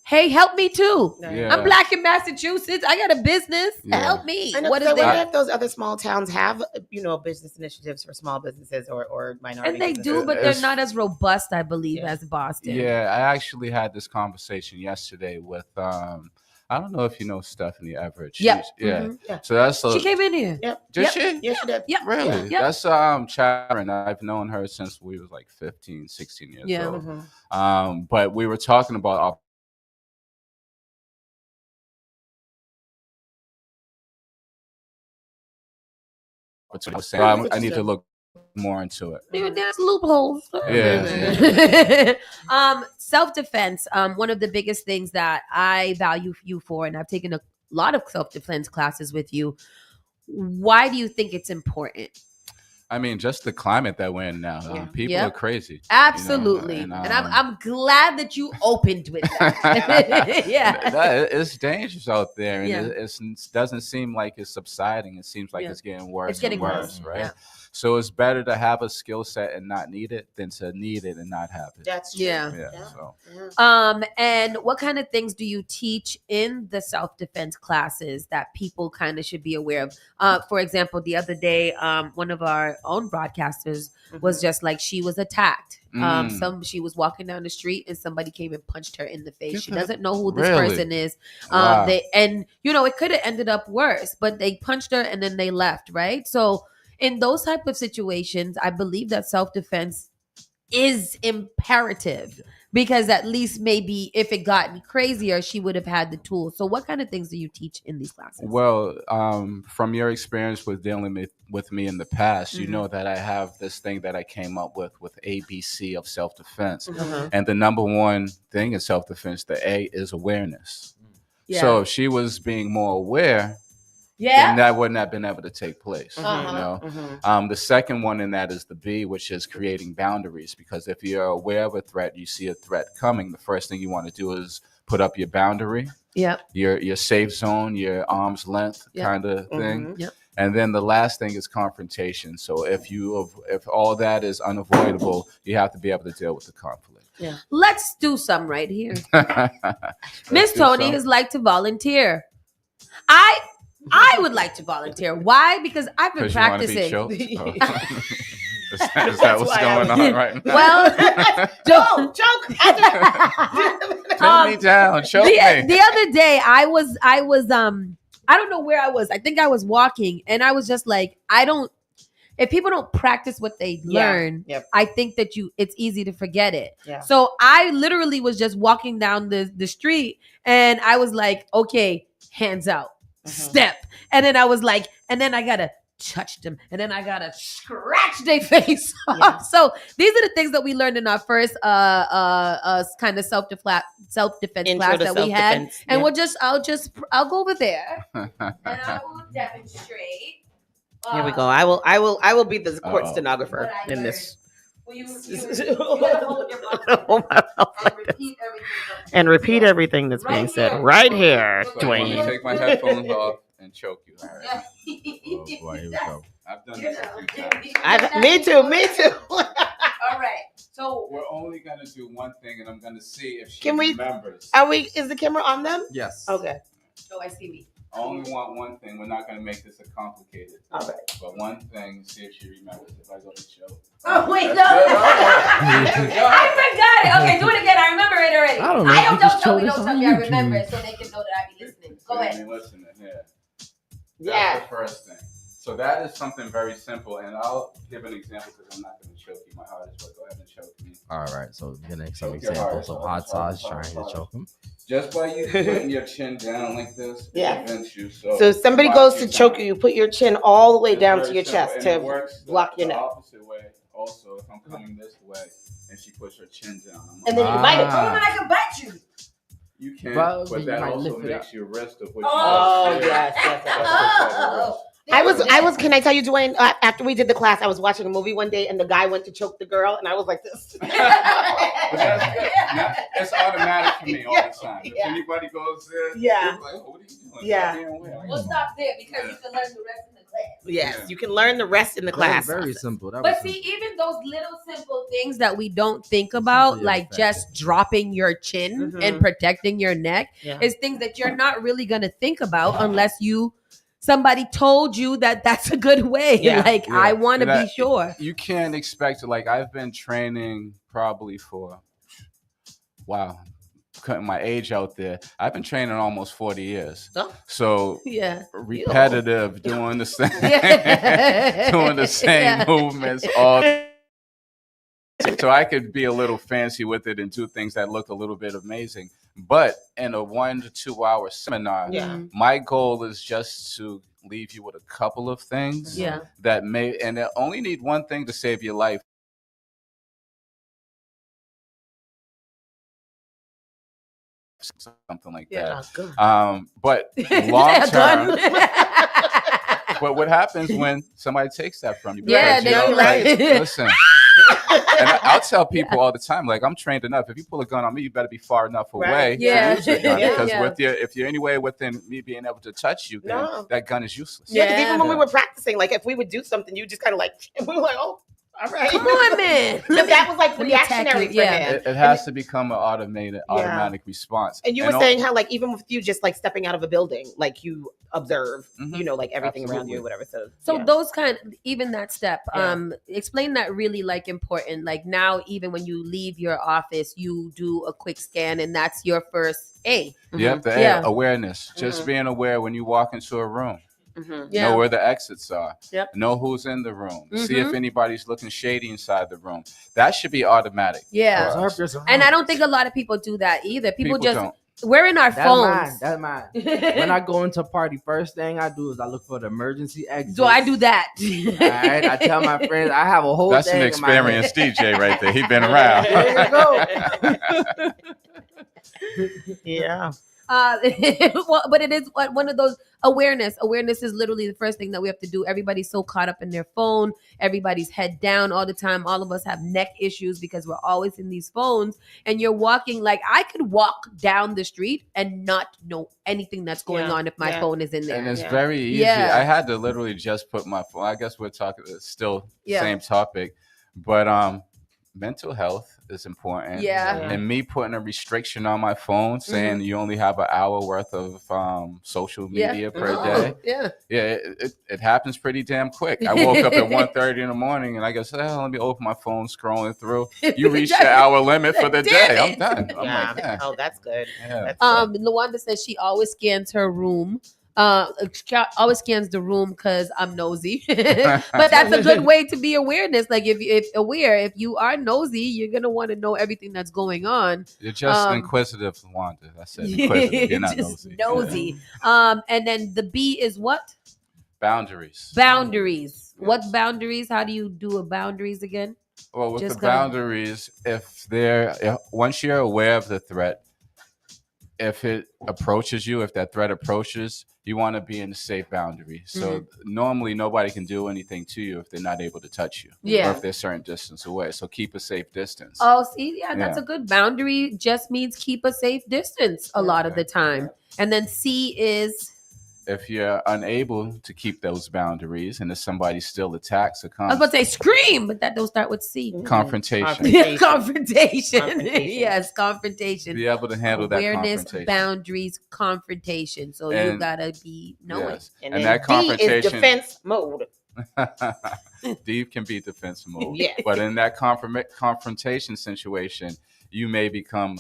hey, help me too. Yeah. I'm Black in Massachusetts. I got a business. Yeah. Help me. I know, What so is I wonder that? if those other small towns have, you know, business initiatives for small businesses or minority And they businesses. do, but they're not as robust, I believe, as Boston. Yeah, I actually had this conversation yesterday with I don't know if you know Stephanie Everett. Yep. Yeah. So that's She came in here. Yep. Did she? Yes, she did. Yep. Really? Yep. That's Sharon. I've known her since we was like 15, 16 years old. But we were talking about I need to look more into it. There's loopholes. Yeah. Self-defense. One of the biggest things that I value you for, and I've taken a lot of self-defense classes with you. Why do you think it's important? I mean, just the climate that we're in now. People are crazy. Absolutely. You know? And I'm glad that you opened with that. It's dangerous out there, and it doesn't seem like it's subsiding. It seems like it's getting worse and worse, right? Yeah. So it's better to have a skill set and not need it than to need it and not have it. That's true. And what kind of things do you teach in the self-defense classes that people kind of should be aware of? For example, the other day, one of our own broadcasters was just like, she was attacked. She was walking down the street and somebody came and punched her in the face. She doesn't know who this person is. You know, it could have ended up worse, but they punched her and then they left, right? So in those type of situations, I believe that self-defense is imperative, because at least maybe if it got crazier, she would have had the tools. So what kind of things do you teach in these classes? Well, from your experience with dealing with me in the past, you know that I have this thing that I came up with ABC of self-defense. And the number one thing in self-defense, the A, is awareness. So if she was being more aware, then that wouldn't have been able to take place. You know, the second one in that is the B, which is creating boundaries. Because if you're aware of a threat, you see a threat coming, the first thing you want to do is put up your boundary, your safe zone, your arm's length kind of thing. And then the last thing is confrontation. So if all that is unavoidable, you have to be able to deal with the conflict. Let's do some right here. Miss Tony is like to volunteer. I would like to volunteer. Why? Because I've been practicing. Is that what's going on right now? Well, choke. Pin me down. Choke me. The other day, I was I don't know where I was. I think I was walking, and I was just like, if people don't practice what they learn, I think that it's easy to forget it. So I literally was just walking down the street, and I was like, okay, hands out. Step. And then I was like, and then I gotta touch them, and then I gotta scratch their face off. So these are the things that we learned in our first kind of self-defense class that we had. And I'll go over there and I will demonstrate. Here we go. I will be the court stenographer in this. You gotta hold your mouth Hold my mouth like this. And repeat everything that's being said right here, So I want to Dwayne. take my headphones off and choke you. All right. Oh boy, here we go. I've done this a few times. Me too. All right. So we're only gonna do one thing, and I'm gonna see if she Can we? remembers. Is the camera on them? Yes. Okay. Oh, I see me. I only want one thing. We're not gonna make this a complicated thing. All right. But one thing, see if she remembers. If I go to choke. Oh wait, no. That's good. I forgot it. Okay, do it again. I remember it already. I don't know. Don't tell me. I remember it, so they can know that I be listening. Go ahead. Listening, yeah. Yeah. That's the first thing. So that is something very simple, and I'll give an example because I'm not going to choke you. My heart is, but go ahead and choke me. All right, so we're gonna some Choke your examples. heart. So hot sauce trying to choke him. Just by you putting your chin down like this, Yeah. prevents you. So if somebody goes to choke you, put your chin all the way down to your chest to block your neck. The opposite way. Also, if I'm coming this way and she puts her chin down, and then you bite it. Oh, I can bite you. You can, but that you might also lift it makes up. your wrist of which yes. I was. Can I tell you, Dwayne? After we did the class, I was watching a movie one day, and the guy went to choke the girl, and I was like this. But that's good. Now, it's automatic for me all the time. If anybody goes there, they're like, oh, what are you doing? Yeah. We'll stop there because you can learn the rest in the class. Yes, you can learn the rest in the class. Very simple. But see, even those little simple things that we don't think about, like just dropping your chin and protecting your neck, is things that you're not really gonna think about unless somebody told you that that's a good way. I want to be sure. You can't expect it. Like, I've been training probably for, cutting my age out there. I've been training almost 40 years. Oh. So yeah, repetitive, doing the same, doing the same movements all. So I could be a little fancy with it and do things that look a little bit amazing. But in a 1 to 2 hour seminar, my goal is just to leave you with a couple of things that may, and they only need one thing to save your life. Something like that. But long term. But what happens when somebody takes that from you? Listen. And I'll tell people all the time, like, I'm trained enough. If you pull a gun on me, you better be far enough away to use the gun. Because if you're anywhere within me being able to touch you, then that gun is useless. Yeah, because even when we were practicing, like if we would do something, you just kind of like, we were like, oh, all right. Come on, man. But that was like reactionary for him. It has to become an automatic response. And you were saying how, like, even with you just like stepping out of a building, like you observe, like everything around you or whatever. So those even that step, explain that really like important. Like now, even when you leave your office, you do a quick scan and that's your first A. Yep, the A, awareness. Just being aware when you walk into a room. Know where the exits are. Know who's in the room. See if anybody's looking shady inside the room. That should be automatic. Yeah. And I don't think a lot of people do that either. People just don't. We're in our phones. That's mine. When I go into a party, first thing I do is I look for the emergency exit. Do I do that? All right. I tell my friends I have a whole That's thing an experienced DJ right there. He's been around. There you go. Yeah. But it is one of those awareness is literally the first thing that we have to do. Everybody's so caught up in their phone, everybody's head down all the time. All of us have neck issues because we're always in these phones, and you're walking. Like, I could walk down the street and not know anything that's going on if my phone is in there. And it's very easy. I had to literally just put my phone. I guess we're talking still same topic, but mental health is important. And me putting a restriction on my phone saying you only have an hour worth of social media per day. It happens pretty damn quick. I woke up at 1:30 in the morning and I guess, let me open my phone, scrolling through. You reached the hour limit for the day. I'm done. I'm like, oh, that's good. Lawanda says she always scans her room. Always scans the room because I'm nosy. But that's a good way to be awareness. Like if you are nosy, you're gonna want to know everything that's going on. You're just inquisitive, Lawanda. I said inquisitive. You're not nosy. And then the B is what? Boundaries. Yes. What boundaries? How do you do a boundaries again? Well, with the boundaries, once you're aware of the threat, if it approaches you, if that threat approaches, you want to be in a safe boundary. So normally nobody can do anything to you if they're not able to touch you, or if they're a certain distance away. So keep a safe distance. Oh, see, that's a good boundary. Just means keep a safe distance a lot of the time. And then C is if you're unable to keep those boundaries and if somebody still attacks or I comes, was about to say scream, but that don't start with C. confrontation. Confrontation. Yes, confrontation. Be able to handle that awareness, confrontation. boundaries, confrontation. So you And- gotta be knowing. Yes. And, And then that D is confrontation- defense mode. D can be defense mode. Yeah. But in that confrontation situation, you may become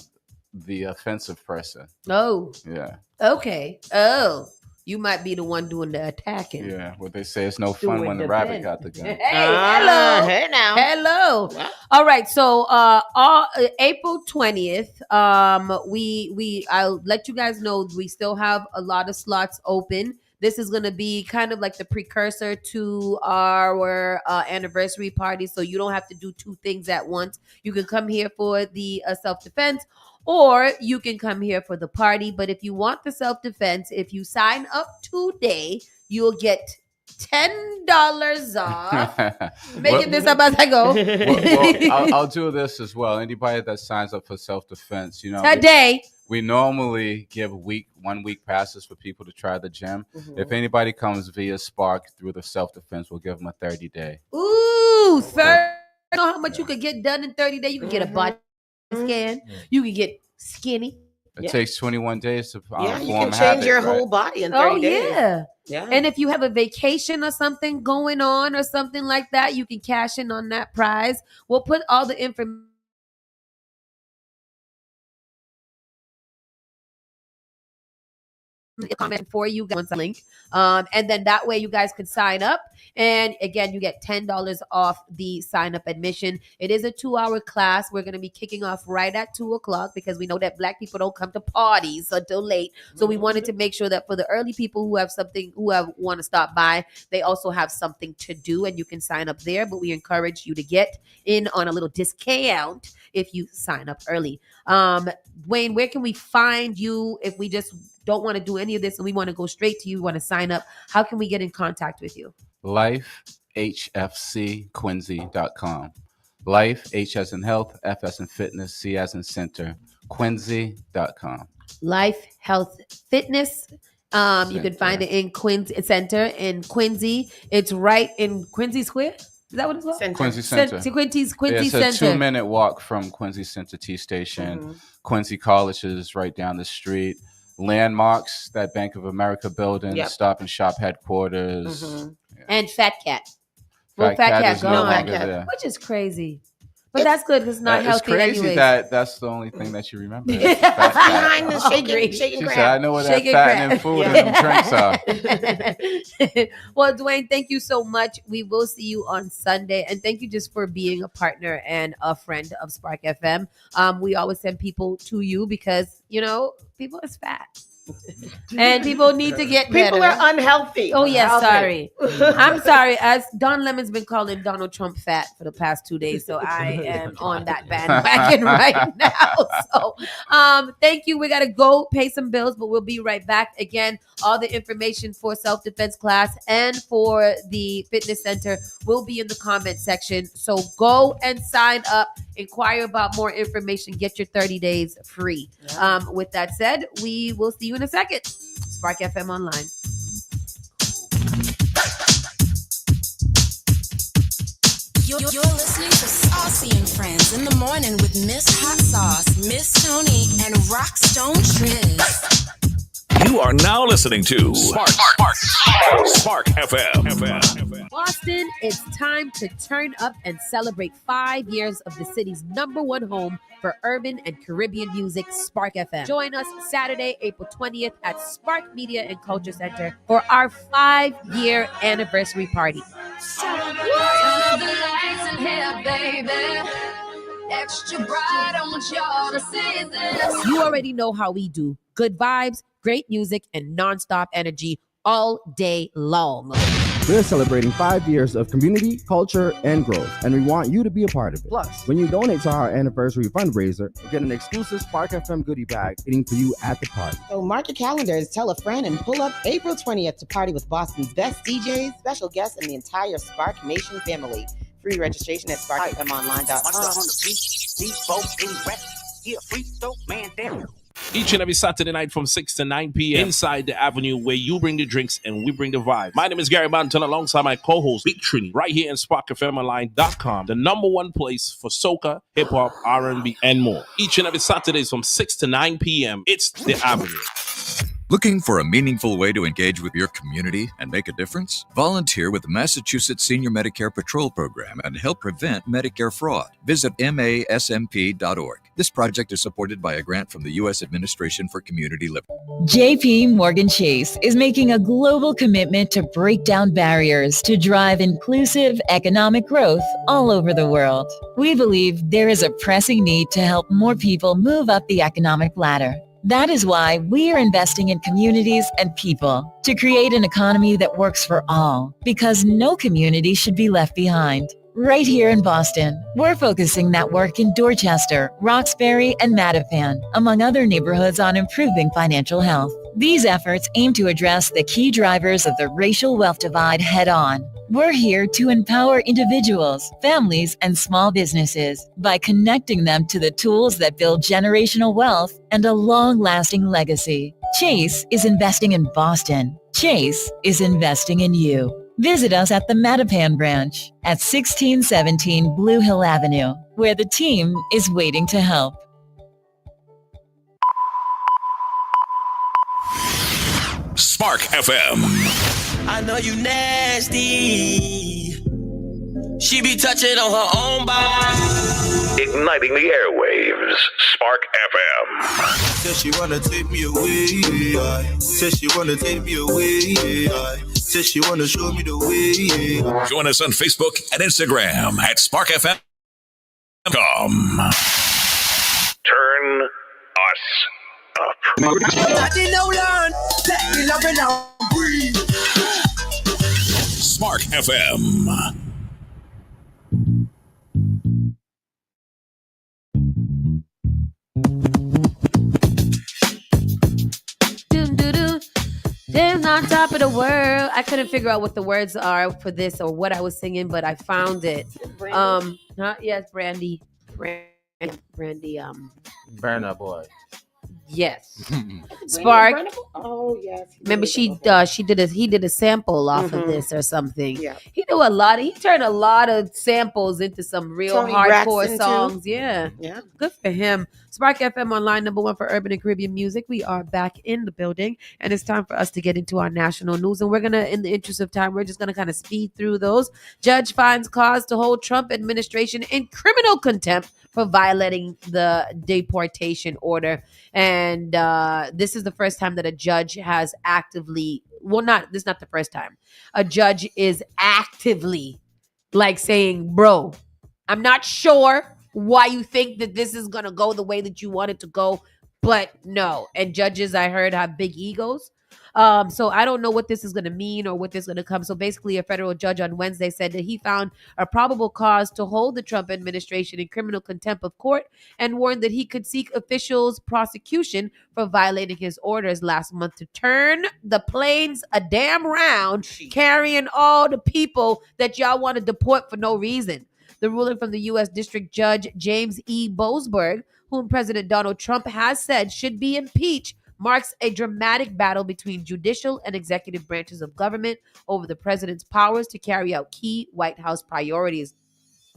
the offensive person. Oh, Yeah. okay. Oh, you might be the one doing the attacking. Yeah. What they say, it's no fun Doing when the the rabbit bend. got the gun. Hey, hello. Hey now. Hello. Well. All right. So April 20th, I'll let you guys know we still have a lot of slots open. This is gonna be kind of like the precursor to our anniversary party. So you don't have to do two things at once. You can come here for the self-defense, or you can come here for the party. But if you want the self-defense, if you sign up today, you'll get $10 off. Making this up as I go. Well, I'll do this as well. Anybody that signs up for self-defense, Today. we normally give 1 week passes for people to try the gym. If anybody comes via Spark through the self-defense, we'll give them a 30-day. Ooh, sir. You know how much you could get done in 30 days? You can get a body scan. You can get skinny. It takes 21 days to you form can change habit, your right? whole body in 30 days. Yeah. And if you have a vacation or something going on or something like that, you can cash in on that prize. We'll put all the information comment for you guys on link, and then that way you guys can sign up, and again you get $10 off the sign up admission. It is a 2-hour class. We're going to be kicking off right at 2:00 because we know that Black people don't come to parties until late, so we wanted to make sure that for the early people who want to stop by, they also have something to do, and you can sign up there. But we encourage you to get in on a little discount if you sign up early. Wayne, where can we find you if we just don't want to do any of this and we want to go straight to you, want to sign up? How can we get in contact with you? LifeHFCQuincy.com. Life, H as in health, F as in fitness, C as in center, Quincy.com. Life Health Fitness. You can find it in Quincy Center in Quincy. It's right in Quincy Square. Is that what it's called? Quincy Center. Quincy It's Center. a 2-minute walk from Quincy Center T Station. Quincy College is right down the street. Landmarks, that Bank of America building, Stop and Shop headquarters. And Fat Cat. Fat Cat is no gone, longer there. which is crazy. But that's good. It's not healthy It's crazy anyways. that's the only thing that you remember. Behind the shaking She crab. said, I know where that Shaking fattening crab. food and them drinks are. Well, Dwayne, thank you so much. We will see you on Sunday. And thank you just for being a partner and a friend of Spark FM. We always send people to you because, people is fat. And people need to get better. People are unhealthy. Oh, yes, Healthy. sorry. I'm sorry. As Don Lemon's been calling Donald Trump fat for the past 2 days, so I am on that bandwagon right now. So thank you. We got to go pay some bills, but we'll be right back. Again, all the information for self-defense class and for the fitness center will be in the comment section. So go and sign up, inquire about more information, get your 30 days free. With that said, we will see you in a second. Spark FM Online. You're listening to Saucy and Friends in the morning with Miss Hot Sauce, Miss Tony, and Rockstone Triz. You are now listening to Spark FM. Boston, it's time to turn up and celebrate 5 years of the city's #1 home for urban and Caribbean music, Spark FM. Join us Saturday, April 20th at Spark Media and Culture Center for our 5-year anniversary party. Turn up the lights in here, baby. Extra bright, I want y'all to see this. You already know how we do. Good vibes, great music, and nonstop energy all day long. We're celebrating 5 years of community, culture, and growth, and we want you to be a part of it. Plus, when you donate to our anniversary fundraiser, you get an exclusive Spark FM goodie bag waiting for you at the party. So mark your calendars, tell a friend, and pull up April 20th to party with Boston's best DJs, special guests, and the entire Spark Nation family. Free registration at sparkfmonline.com. Each and every Saturday night from 6 to 9 p.m. inside the Avenue, where you bring the drinks and we bring the vibe. My name is Gary Banton alongside my co-host Big Trini right here in SparkFMOnline.com, the number one place for soca, hip-hop, R&B, and more. Each and every Saturdays from 6 to 9 p.m. It's the Avenue. Looking for a meaningful way to engage with your community and make a difference? Volunteer with the Massachusetts Senior Medicare Patrol Program and help prevent Medicare fraud. Visit masmp.org. This project is supported by a grant from the U.S. Administration for Community Living. JP Morgan Chase is making a global commitment to break down barriers to drive inclusive economic growth all over the world. We believe there is a pressing need to help more people move up the economic ladder. That is why we are investing in communities and people to create an economy that works for all, because no community should be left behind. Right here in Boston, we're focusing that work in Dorchester, Roxbury, and Mattapan, among other neighborhoods, on improving financial health. These efforts aim to address the key drivers of the racial wealth divide head-on. We're here to empower individuals, families, and small businesses by connecting them to the tools that build generational wealth and a long-lasting legacy. Chase is investing in Boston. Chase is investing in you. Visit us at the Mattapan branch at 1617 Blue Hill Avenue, where the team is waiting to help. Spark FM. I know you nasty. She be touching on her own body. Igniting the airwaves. Spark FM. Says she wanna take me away. Says she wanna take me away. Says she wanna show me the way. Join us on Facebook and Instagram at SparkFM.com. Turn us up. I didn't know learn. Let me love it now. Breathe. Spark FM. Damn, on top of the world. I couldn't figure out what the words are for this or what I was singing, but I found it. Yes, Brandy. Burna Boy. Yes. Spark. Oh yes. Remember he did a sample off of this or something. Yeah. He turned a lot of samples into some real Tony hardcore Braxton, songs. too. Yeah. Yeah. Good for him. Spark FM Online, number one for urban and Caribbean music. We are back in the building, and it's time for us to get into our national news. And we're gonna, in the interest of time, we're just gonna kind of speed through those. Judge finds cause to hold Trump administration in criminal contempt for violating the deportation order. And this is the first time that a judge has actively, this is not the first time. A judge is actively like saying, bro, I'm not sure why you think that this is going to go the way that you want it to go, but no. And judges, I heard, have big egos. So I don't know what this is going to mean or what this is going to come. So basically, a federal judge on Wednesday said that he found a probable cause to hold the Trump administration in criminal contempt of court and warned that he could seek officials' prosecution for violating his orders last month to turn the planes a damn round, carrying all the people that y'all want to deport for no reason. The ruling from the U.S. District Judge James E. Boasberg, whom President Donald Trump has said should be impeached, marks a dramatic battle between judicial and executive branches of government over the president's powers to carry out key White House priorities.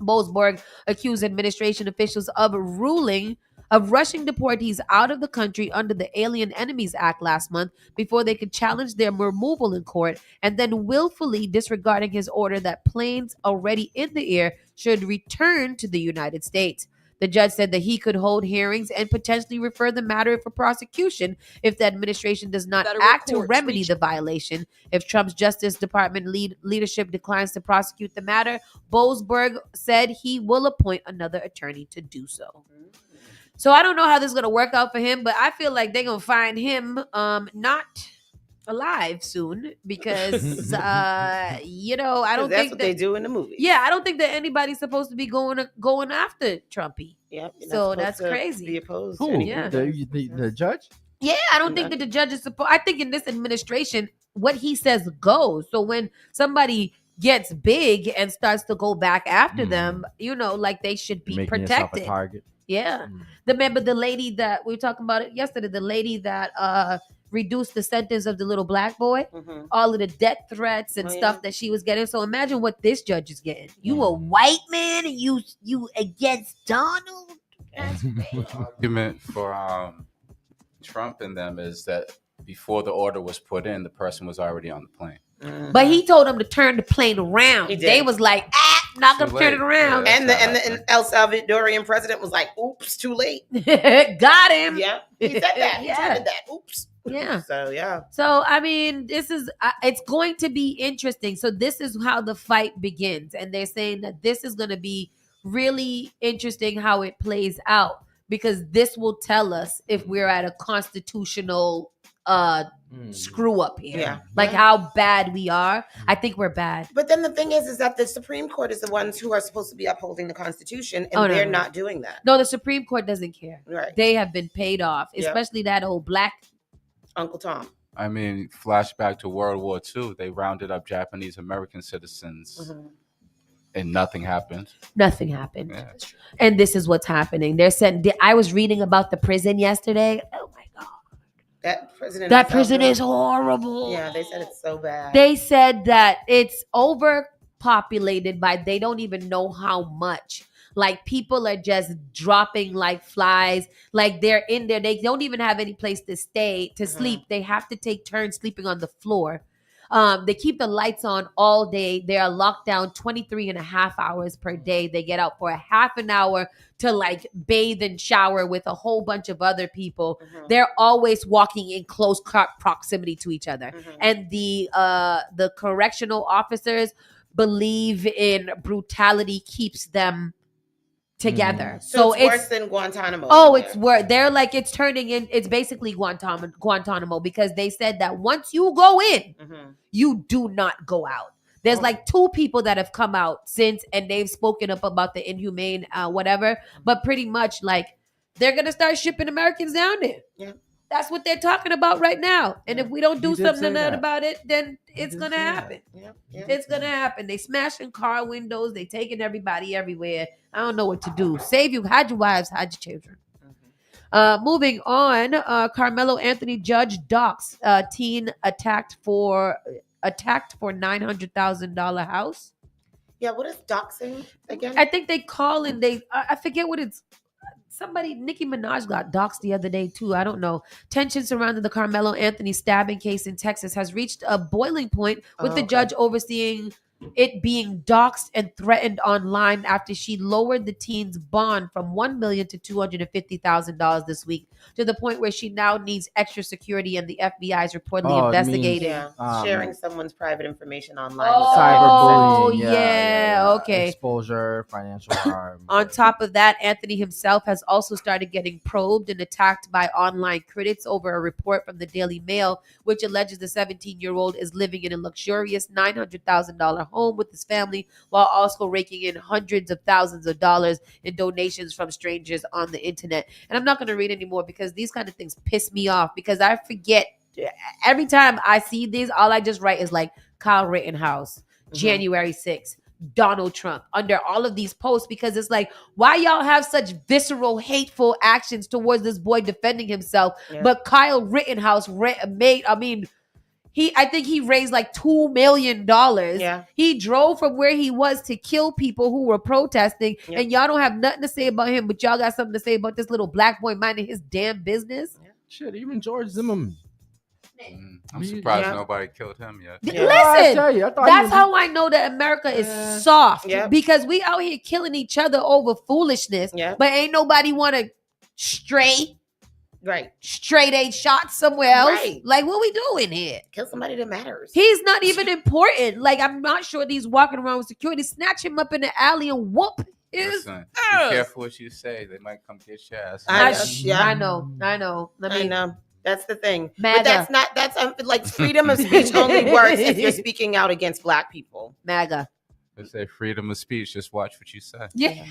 Boasberg accused administration officials of rushing deportees out of the country under the Alien Enemies Act last month before they could challenge their removal in court, and then willfully disregarding his order that planes already in the air should return to the United States. The judge said that he could hold hearings and potentially refer the matter for prosecution if the administration does not act to remedy the violation. If Trump's Justice Department leadership declines to prosecute the matter, Boasberg said he will appoint another attorney to do so. So I don't know how this is going to work out for him, but I feel like they're going to find him not alive soon because you know, I don't that's think what that they do in the movies. Yeah, I don't think that anybody's supposed to be going after Trumpy. Yep. you're not So supposed that's to crazy. Be opposed Who? to anything. Yeah. The judge? Yeah, I don't think that the judge is supposed. I think in this administration, what he says goes. So when somebody gets big and starts to go back after them, you know, like they should be Making yourself a protected. target. Yeah. Remember the lady that we were talking about it yesterday, the lady that reduced the sentence of the little black boy, all of the death threats and stuff that she was getting. So imagine what this judge is getting. You a white man and you against Donald? That's Argument for Trump and them is that before the order was put in, the person was already on the plane. But he told them to turn the plane around. They was like, not gonna turn it around. And the El Salvadorian president was like, "Oops, too late." Got him. Yeah, he said that. He tweeted that. Oops. Yeah. So yeah. So I mean, this is it's going to be interesting. So this is how the fight begins, and they're saying that this is going to be really interesting how it plays out because this will tell us if we're at a constitutional screw up here. Yeah. Like how bad we are. I think we're bad. But then the thing is that the Supreme Court is the ones who are supposed to be upholding the Constitution, and they're not doing that. No, the Supreme Court doesn't care. Right. They have been paid off, Yep. especially that old black Uncle Tom. I mean, flashback to World War II, they rounded up Japanese American citizens and nothing happened. Nothing happened. Yeah. And this is what's happening. They're saying, I was reading about the prison yesterday. Oh my God. That prison is horrible. Yeah, they said it's so bad. They said that it's overpopulated by they don't even know how much. Like people are just dropping like flies. Like they're in there. They don't even have any place to stay, to sleep. They have to take turns sleeping on the floor. They keep the lights on all day. They are locked down 23 and a half hours per day. They get out for a half an hour to like bathe and shower with a whole bunch of other people. They're always walking in close proximity to each other. And the correctional officers believe in brutality keeps them together. So it's worse than Guantanamo. Oh, it's worse. They're like it's turning in. It's basically Guantanamo because they said that once you go in, you do not go out. There's like 2 people that have come out since, and they've spoken up about the inhumane whatever. But pretty much like they're gonna start shipping Americans down there. Yeah. That's what they're talking about right now. And if we don't do He did something say that. about it, then it's gonna happen. Yeah. It's gonna happen. They smashing car windows. They taking everybody everywhere. I don't know what to do. Save you. Hide your wives. Hide your children. Moving on. Carmelo Anthony judge docks teen attacked for $900,000 house. Yeah. What is doxing again? I think they call and I forget what it's. Somebody, Nicki Minaj got doxxed the other day too. I don't know. Tension surrounding the Carmelo Anthony stabbing case in Texas has reached a boiling point with the judge overseeing it being doxxed and threatened online after she lowered the teen's bond from $1 million to $250,000 this week to the point where she now needs extra security, and the FBI is reportedly investigating. Sharing someone's private information online. Oh, Cyberbullying. okay. Exposure, financial harm. On top of that, Anthony himself has also started getting probed and attacked by online critics over a report from the Daily Mail, which alleges the 17-year-old is living in a luxurious $900,000 home with his family while also raking in hundreds of thousands of dollars in donations from strangers on the internet. And I'm not going to read anymore because these kind of things piss me off because I forget every time I see these, all I just write is like Kyle Rittenhouse, January 6th. Donald Trump under all of these posts because it's like, why y'all have such visceral, hateful actions towards this boy defending himself? Yeah. But Kyle Rittenhouse I think he raised like $2 million. Yeah. He drove from where he was to kill people who were protesting, Yeah. and y'all don't have nothing to say about him, but y'all got something to say about this little black boy minding his damn business. Shit, even George Zimmerman. I'm surprised nobody killed him yet. Listen, I thought that's how I know that America is soft Yeah. because we out here killing each other over foolishness, Yeah. but ain't nobody want to straight A shots somewhere else. Right. Like, what we doing here? Kill somebody that matters. He's not even important. Like, I'm not sure that he's walking around with security. Snatch him up in the alley and whoop his Listen, be careful what you say. They might come get your ass. I know. I mean, That's the thing. MAGA. But that's like freedom of speech only works if you're speaking out against Black people. MAGA. They say freedom of speech. Just watch what you say. Yeah.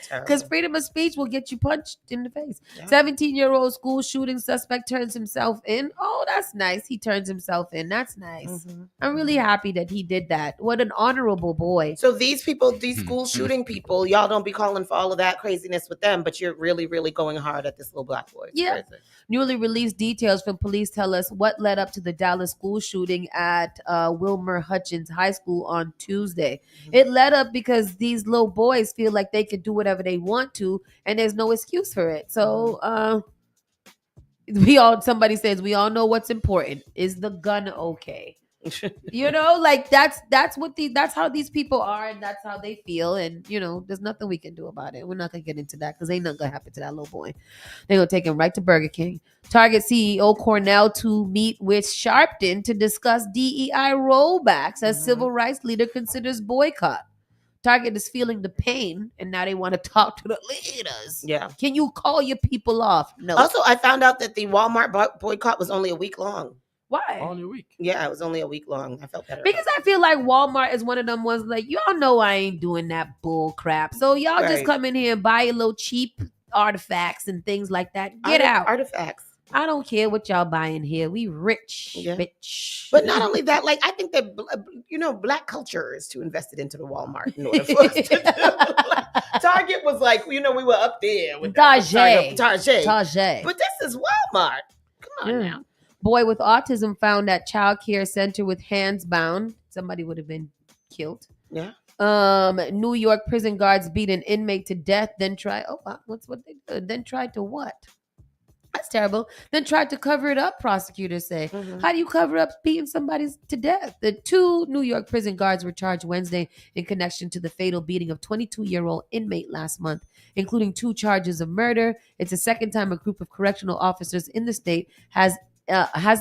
Because freedom of speech will get you punched in the face. Yeah. 17-year-old school shooting suspect turns himself in. Oh, that's nice. He turns himself in. That's nice. Mm-hmm. I'm really happy that he did that. What an honorable boy. So these people, these school shooting people, y'all don't be calling for all of that craziness with them, but you're really, really going hard at this little Black boy. It's Yeah. crazy. Newly released details from police tell us what led up to the Dallas school shooting at Wilmer Hutchins High School on Tuesday. It led up because these little boys feel like they could do whatever they want to, and there's no excuse for it. So somebody says we all know what's important. Is the gun okay? Like that's how these people are, and that's how they feel, and there's nothing we can do about it. We're not gonna get into that because ain't nothing gonna happen to that little boy. They're gonna take him right to Burger King. Target CEO Cornell to meet with Sharpton to discuss DEI rollbacks as civil rights leader considers boycott. Target is feeling the pain, and now they want to talk to the leaders. Yeah. Can you call your people off? No. Also, I found out that the Walmart boycott was only a week long. Why? Only a week. Yeah, it was only a week long. I felt better. Because I feel like Walmart is one of them ones like, y'all know I ain't doing that bull crap. So y'all just Right. come in here and buy a little cheap artifacts and things like that. Get out. Artifacts. I don't care what y'all buying here. We rich, Yeah. bitch. But not only that, like I think that Black culture is too invested into the Walmart in order for us to do. Like, Target was like, we were up there with Target. Target. But this is Walmart. Come on now. Boy with autism found at child care center with hands bound. Somebody would have been killed. Yeah. New York prison guards beat an inmate to death, then tried. Oh, wow, what's what they did? Then tried to what? That's terrible. Then tried to cover it up, prosecutors say. How do you cover up beating somebody to death? The 2 New York prison guards were charged Wednesday in connection to the fatal beating of 22-year-old inmate last month, including 2 charges of murder. It's the second time a group of correctional officers in the state has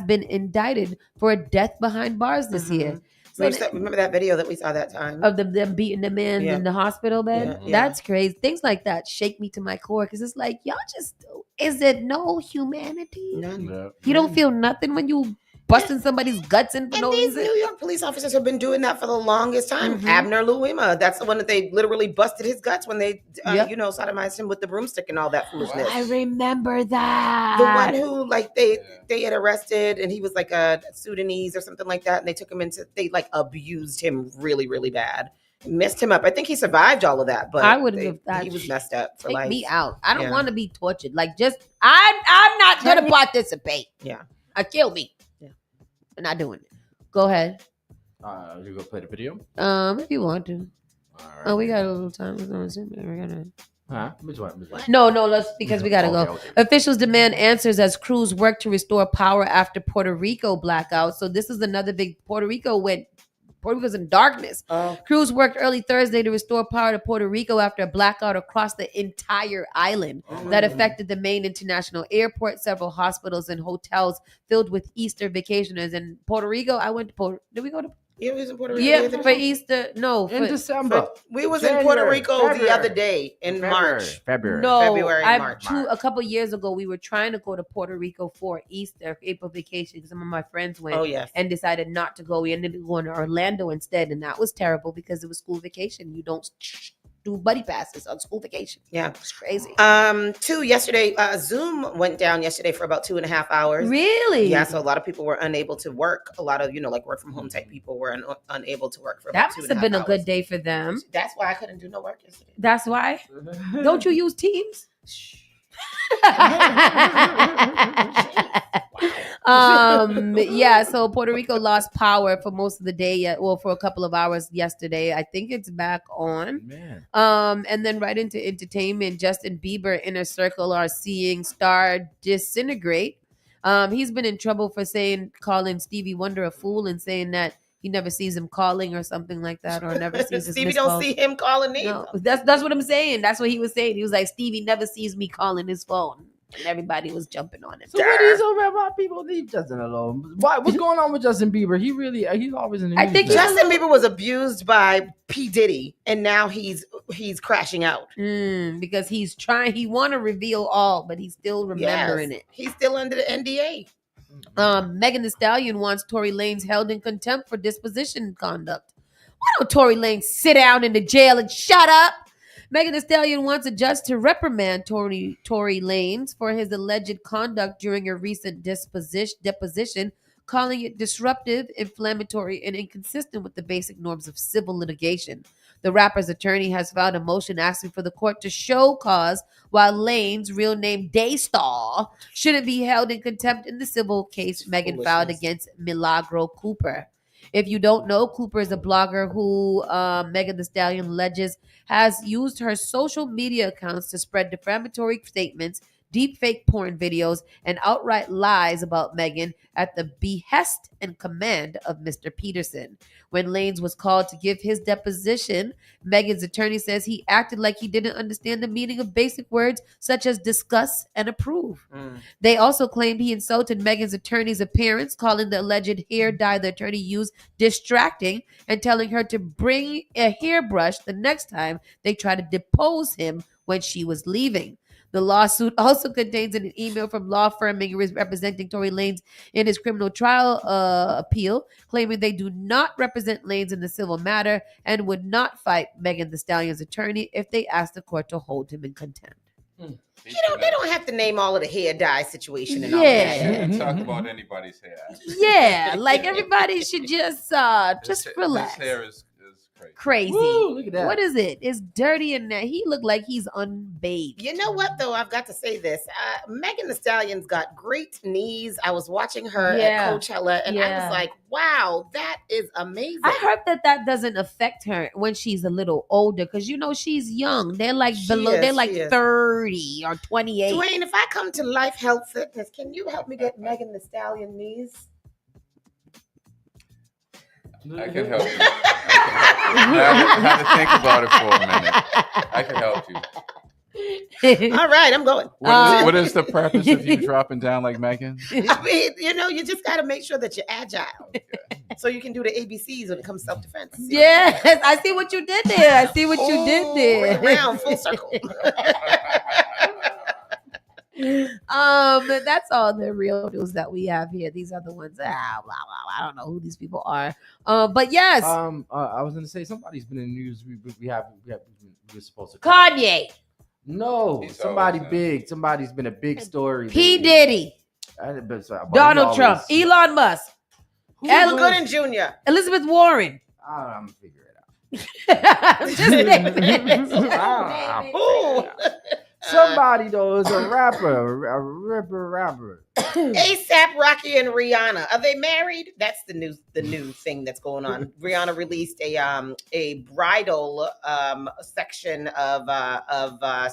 been indicted for a death behind bars this year. So remember that video that we saw that time? Of them beating the man in the hospital bed? Yeah. That's crazy. Things like that shake me to my core because it's like, y'all just, is it no humanity? None. Yeah. You don't feel nothing when you busting somebody's guts in for And no these reason? New York police officers have been doing that for the longest time. Mhm. Abner Louima, that's the one that they literally busted his guts when they, sodomized him with the broomstick and all that foolishness. I remember that. The one who, like, they had arrested, and he was like a Sudanese or something like that, and they took him they like abused him really, really bad. Messed him up. I think he survived all of that, but I wouldn't have thought he was messed up for Take life. me out. I don't Yeah. want to be tortured. Like, just I'm not gonna participate. Yeah. Kill me. Yeah. I'm not doing it. Go ahead. You go play the video? If you want to. Oh, we got a little time. We're gonna. Huh? Which one? No, let's because we gotta Okay, go. okay. Officials demand answers as crews work to restore power after Puerto Rico blackout. So this is another big Puerto Rico's in darkness. Crews worked early Thursday to restore power to Puerto Rico after a blackout across the entire island that affected the main international airport, several hospitals, and hotels filled with Easter vacationers. In Puerto Rico, I went to did we go to? Yeah, we was in Puerto Rico. Yeah, for Easter. No, In December. We was in Puerto Rico the February. other day in March. February. No, February, March. A couple years ago, we were trying to go to Puerto Rico for Easter, April vacation. Some of my friends went and decided not to go. We ended up going to Orlando instead, and that was terrible because it was school vacation. You don't do buddy passes on school vacation. Yeah. It's crazy. Yesterday, Zoom went down yesterday for about 2.5 hours. Really? Yeah, so a lot of people were unable to work. A lot of, like work from home type people were unable to work for about That 2.5 must have been hours. a good day for them. That's why I couldn't do no work yesterday. That's why. Don't you use Teams? So Puerto Rico lost power for most of the day, for a couple of hours yesterday. I think it's back on. Man. And then right into entertainment, Justin Bieber Inner Circle are seeing star disintegrate. He's been in trouble for calling Stevie Wonder a fool and saying that he never sees him calling or something like that, or never sees his Stevie missed don't calls. see him calling either. No, that's what I'm saying. That's what he was saying. He was like, Stevie never sees me calling his phone. and everybody was jumping on him. So what is over about people? Leave Justin alone. What's going on with Justin Bieber? He's always in the news. I think now. Justin Bieber was abused by P. Diddy, and now he's crashing out. Because he's trying. He want to reveal all, but he's still remembering it. He's still under the NDA. Megan Thee Stallion wants Tory Lanez held in contempt for disposition conduct. Why don't Tory Lanez sit down in the jail and shut up? Megan Thee Stallion wants a judge to reprimand Tory Lanez for his alleged conduct during a recent deposition, calling it disruptive, inflammatory, and inconsistent with the basic norms of civil litigation. The rapper's attorney has filed a motion asking for the court to show cause while Lanez, real name Daystar, shouldn't be held in contempt in the civil case Megan filed against Milagro Cooper. If you don't know, Cooper is a blogger who Megan Thee Stallion alleges has used her social media accounts to spread defamatory statements, deep fake porn videos, and outright lies about Megan at the behest and command of Mr. Peterson. When Lanez was called to give his deposition, Megan's attorney says he acted like he didn't understand the meaning of basic words such as discuss and approve. They also claimed he insulted Megan's attorney's appearance, calling the alleged hair dye the attorney used distracting and telling her to bring a hairbrush the next time they try to depose him when she was leaving. The lawsuit also contains an email from law firm representing Tory Lanez in his criminal trial appeal, claiming they do not represent Lanez in the civil matter and would not fight Megan Thee Stallion's attorney if they asked the court to hold him in contempt. They don't have to name all of the hair dye situation and all Yeah, that. talk about anybody's hair. Yeah, like everybody should just relax. His hair is Crazy. Woo, look at that. What is it? It's dirty in there. He looked like he's unbathed. You know what, though? I've got to say this. Megan Thee Stallion's got great knees. I was watching her at Coachella, and I was like, wow, that is amazing. I heard that doesn't affect her when she's a little older because, she's young. They're like they're like 30 or 28. Dwayne, if I come to Life Health Fitness, can you help me get Megan Thee Stallion knees? I can help you. I had to think about it for a minute. I can help you. All right, I'm going. What is the purpose of you dropping down like Megan? I mean, you just got to make sure that you're agile. So you can do the ABCs when it comes to self-defense. Yes, I see what you did there. Round, full circle. That's all the real news that we have here. These are the ones that I don't know who these people are. But yes. I was gonna say somebody's been in the news. We're supposed to Kanye. No, somebody big. Somebody's been a big story. P. Diddy. Donald Trump. Elon Musk. El Gooden Jr. Elizabeth Warren. I'm gonna figure it out. Somebody though is a rapper, rapper. ASAP Rocky and Rihanna, are they married? That's the new thing that's going on. Rihanna released a bridal section of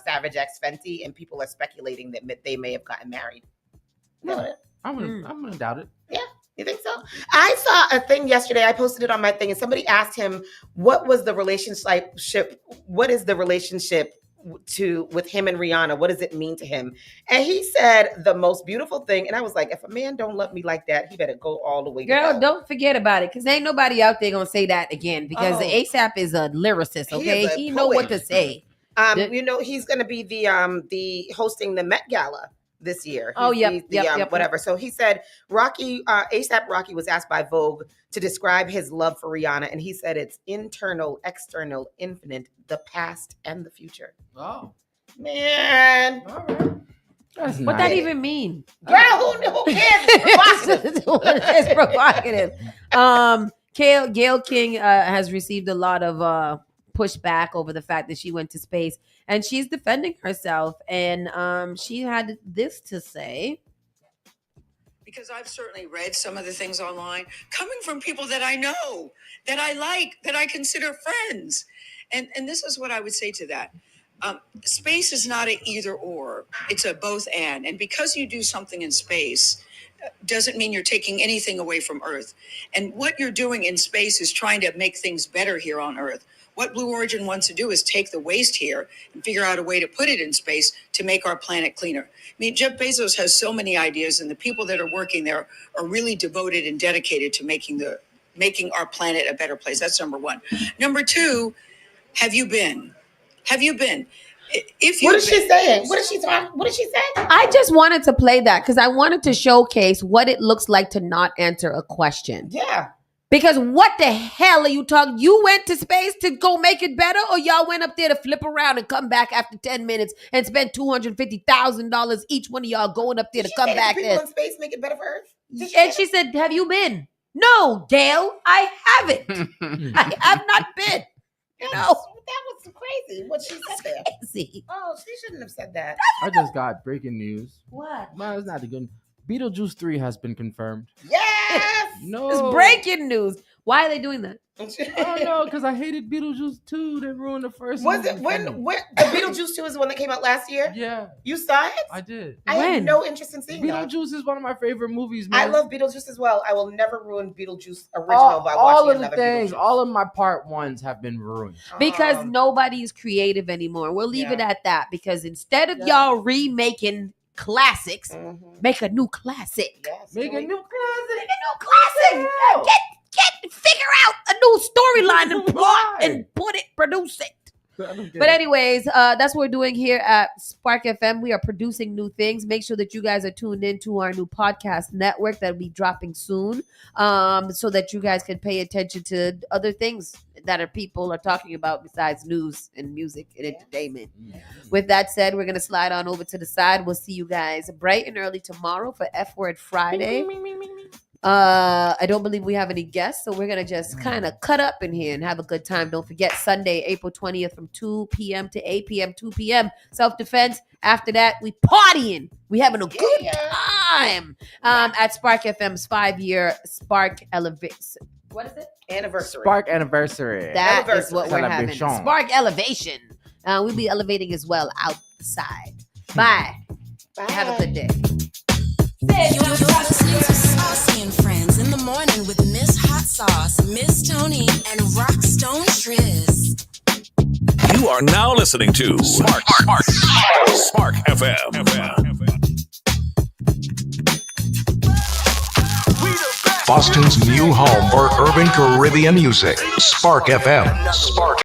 Savage X Fenty, and people are speculating that they may have gotten married. No, I'm gonna doubt it. Yeah. You think so? I saw a thing yesterday. I posted it on my thing, and somebody asked him, what is the relationship with him and Rihanna? What does it mean to him? And he said the most beautiful thing. And I was like, if a man don't love me like that, he better go all the way. Girl, don't forget about it, because ain't nobody out there gonna say that again, because ASAP is a lyricist, okay? He know what to say. He's gonna be the hosting the Met Gala this year. Yep. Whatever. So he said ASAP Rocky was asked by Vogue to describe his love for Rihanna, and he said it's internal, external, infinite, the past and the future. Oh. Man. All right. That's what nice. that even mean? Girl, who cares? It's provocative. Gayle King has received a lot of pushback over the fact that she went to space, and she's defending herself, and she had this to say. Because I've certainly read some of the things online coming from people that I know, that I like, that I consider friends. And this is what I would say to that. Space is not an either or, it's a both and. And because you do something in space doesn't mean you're taking anything away from Earth. And what you're doing in space is trying to make things better here on Earth. What Blue Origin wants to do is take the waste here and figure out a way to put it in space to make our planet cleaner. I mean, Jeff Bezos has so many ideas, and the people that are working there are really devoted and dedicated to making our planet a better place. That's number one. Number two, have you been? Have you been? What is she saying? What is she talking? What did she say? I just wanted to play that because I wanted to showcase what it looks like to not answer a question. Yeah. Because what the hell are you talking? You went to space to go make it better, or y'all went up there to flip around and come back after 10 minutes and spend $250,000 each one of y'all going up there to come back People there? in space make it better for Earth. And she said, "Have you been?" No, Gail, I haven't. I have not been. You know, that was crazy. What she said there. Crazy. Oh, she shouldn't have said that. I just got breaking news. What? No, it's not the good. Beetlejuice 3 has been confirmed. Yes. No. It's breaking news. Why are they doing that? Oh no, because I hated Beetlejuice 2. They ruined the first Was movie it for me. when the Beetlejuice 2 is the one that came out last year? Yeah. You saw it? I did. I had no interest in seeing that. Beetlejuice is one of my favorite movies, man. I love Beetlejuice as well. I will never ruin Beetlejuice original by watching all of the another things, Beetlejuice. all of my part ones have been ruined. Because nobody's creative anymore. We'll leave it at that. Because instead of y'all remaking classics, make a new classic. Make a new classic. Figure out a new storyline and plot and produce it. But anyways, that's what we're doing here at Spark FM. We are producing new things. Make sure that you guys are tuned into our new podcast network that will be dropping soon, so that you guys can pay attention to other things that people are talking about besides news and music and entertainment. With that said, we're going to slide on over to the side. We'll see you guys bright and early tomorrow for F Word Friday. I don't believe we have any guests, so we're going to just kind of cut up in here and have a good time. Don't forget, Sunday, April 20th from 2 p.m. to 8 p.m., 2 p.m. Self-defense. After that, we partying. We having a good time at Spark FM's 5-year Spark Elevation. What is it? Anniversary. Spark anniversary. That is what we're having. Celebration. Spark Elevation. We'll be elevating as well outside. Bye. Have a good day. You're listening to Saucy and Friends in the morning with Miss Hot Sauce, Miss Tony, and Rockstone Triz. You are now listening to Spark FM. Boston's new home for urban Caribbean music. Spark FM. Spark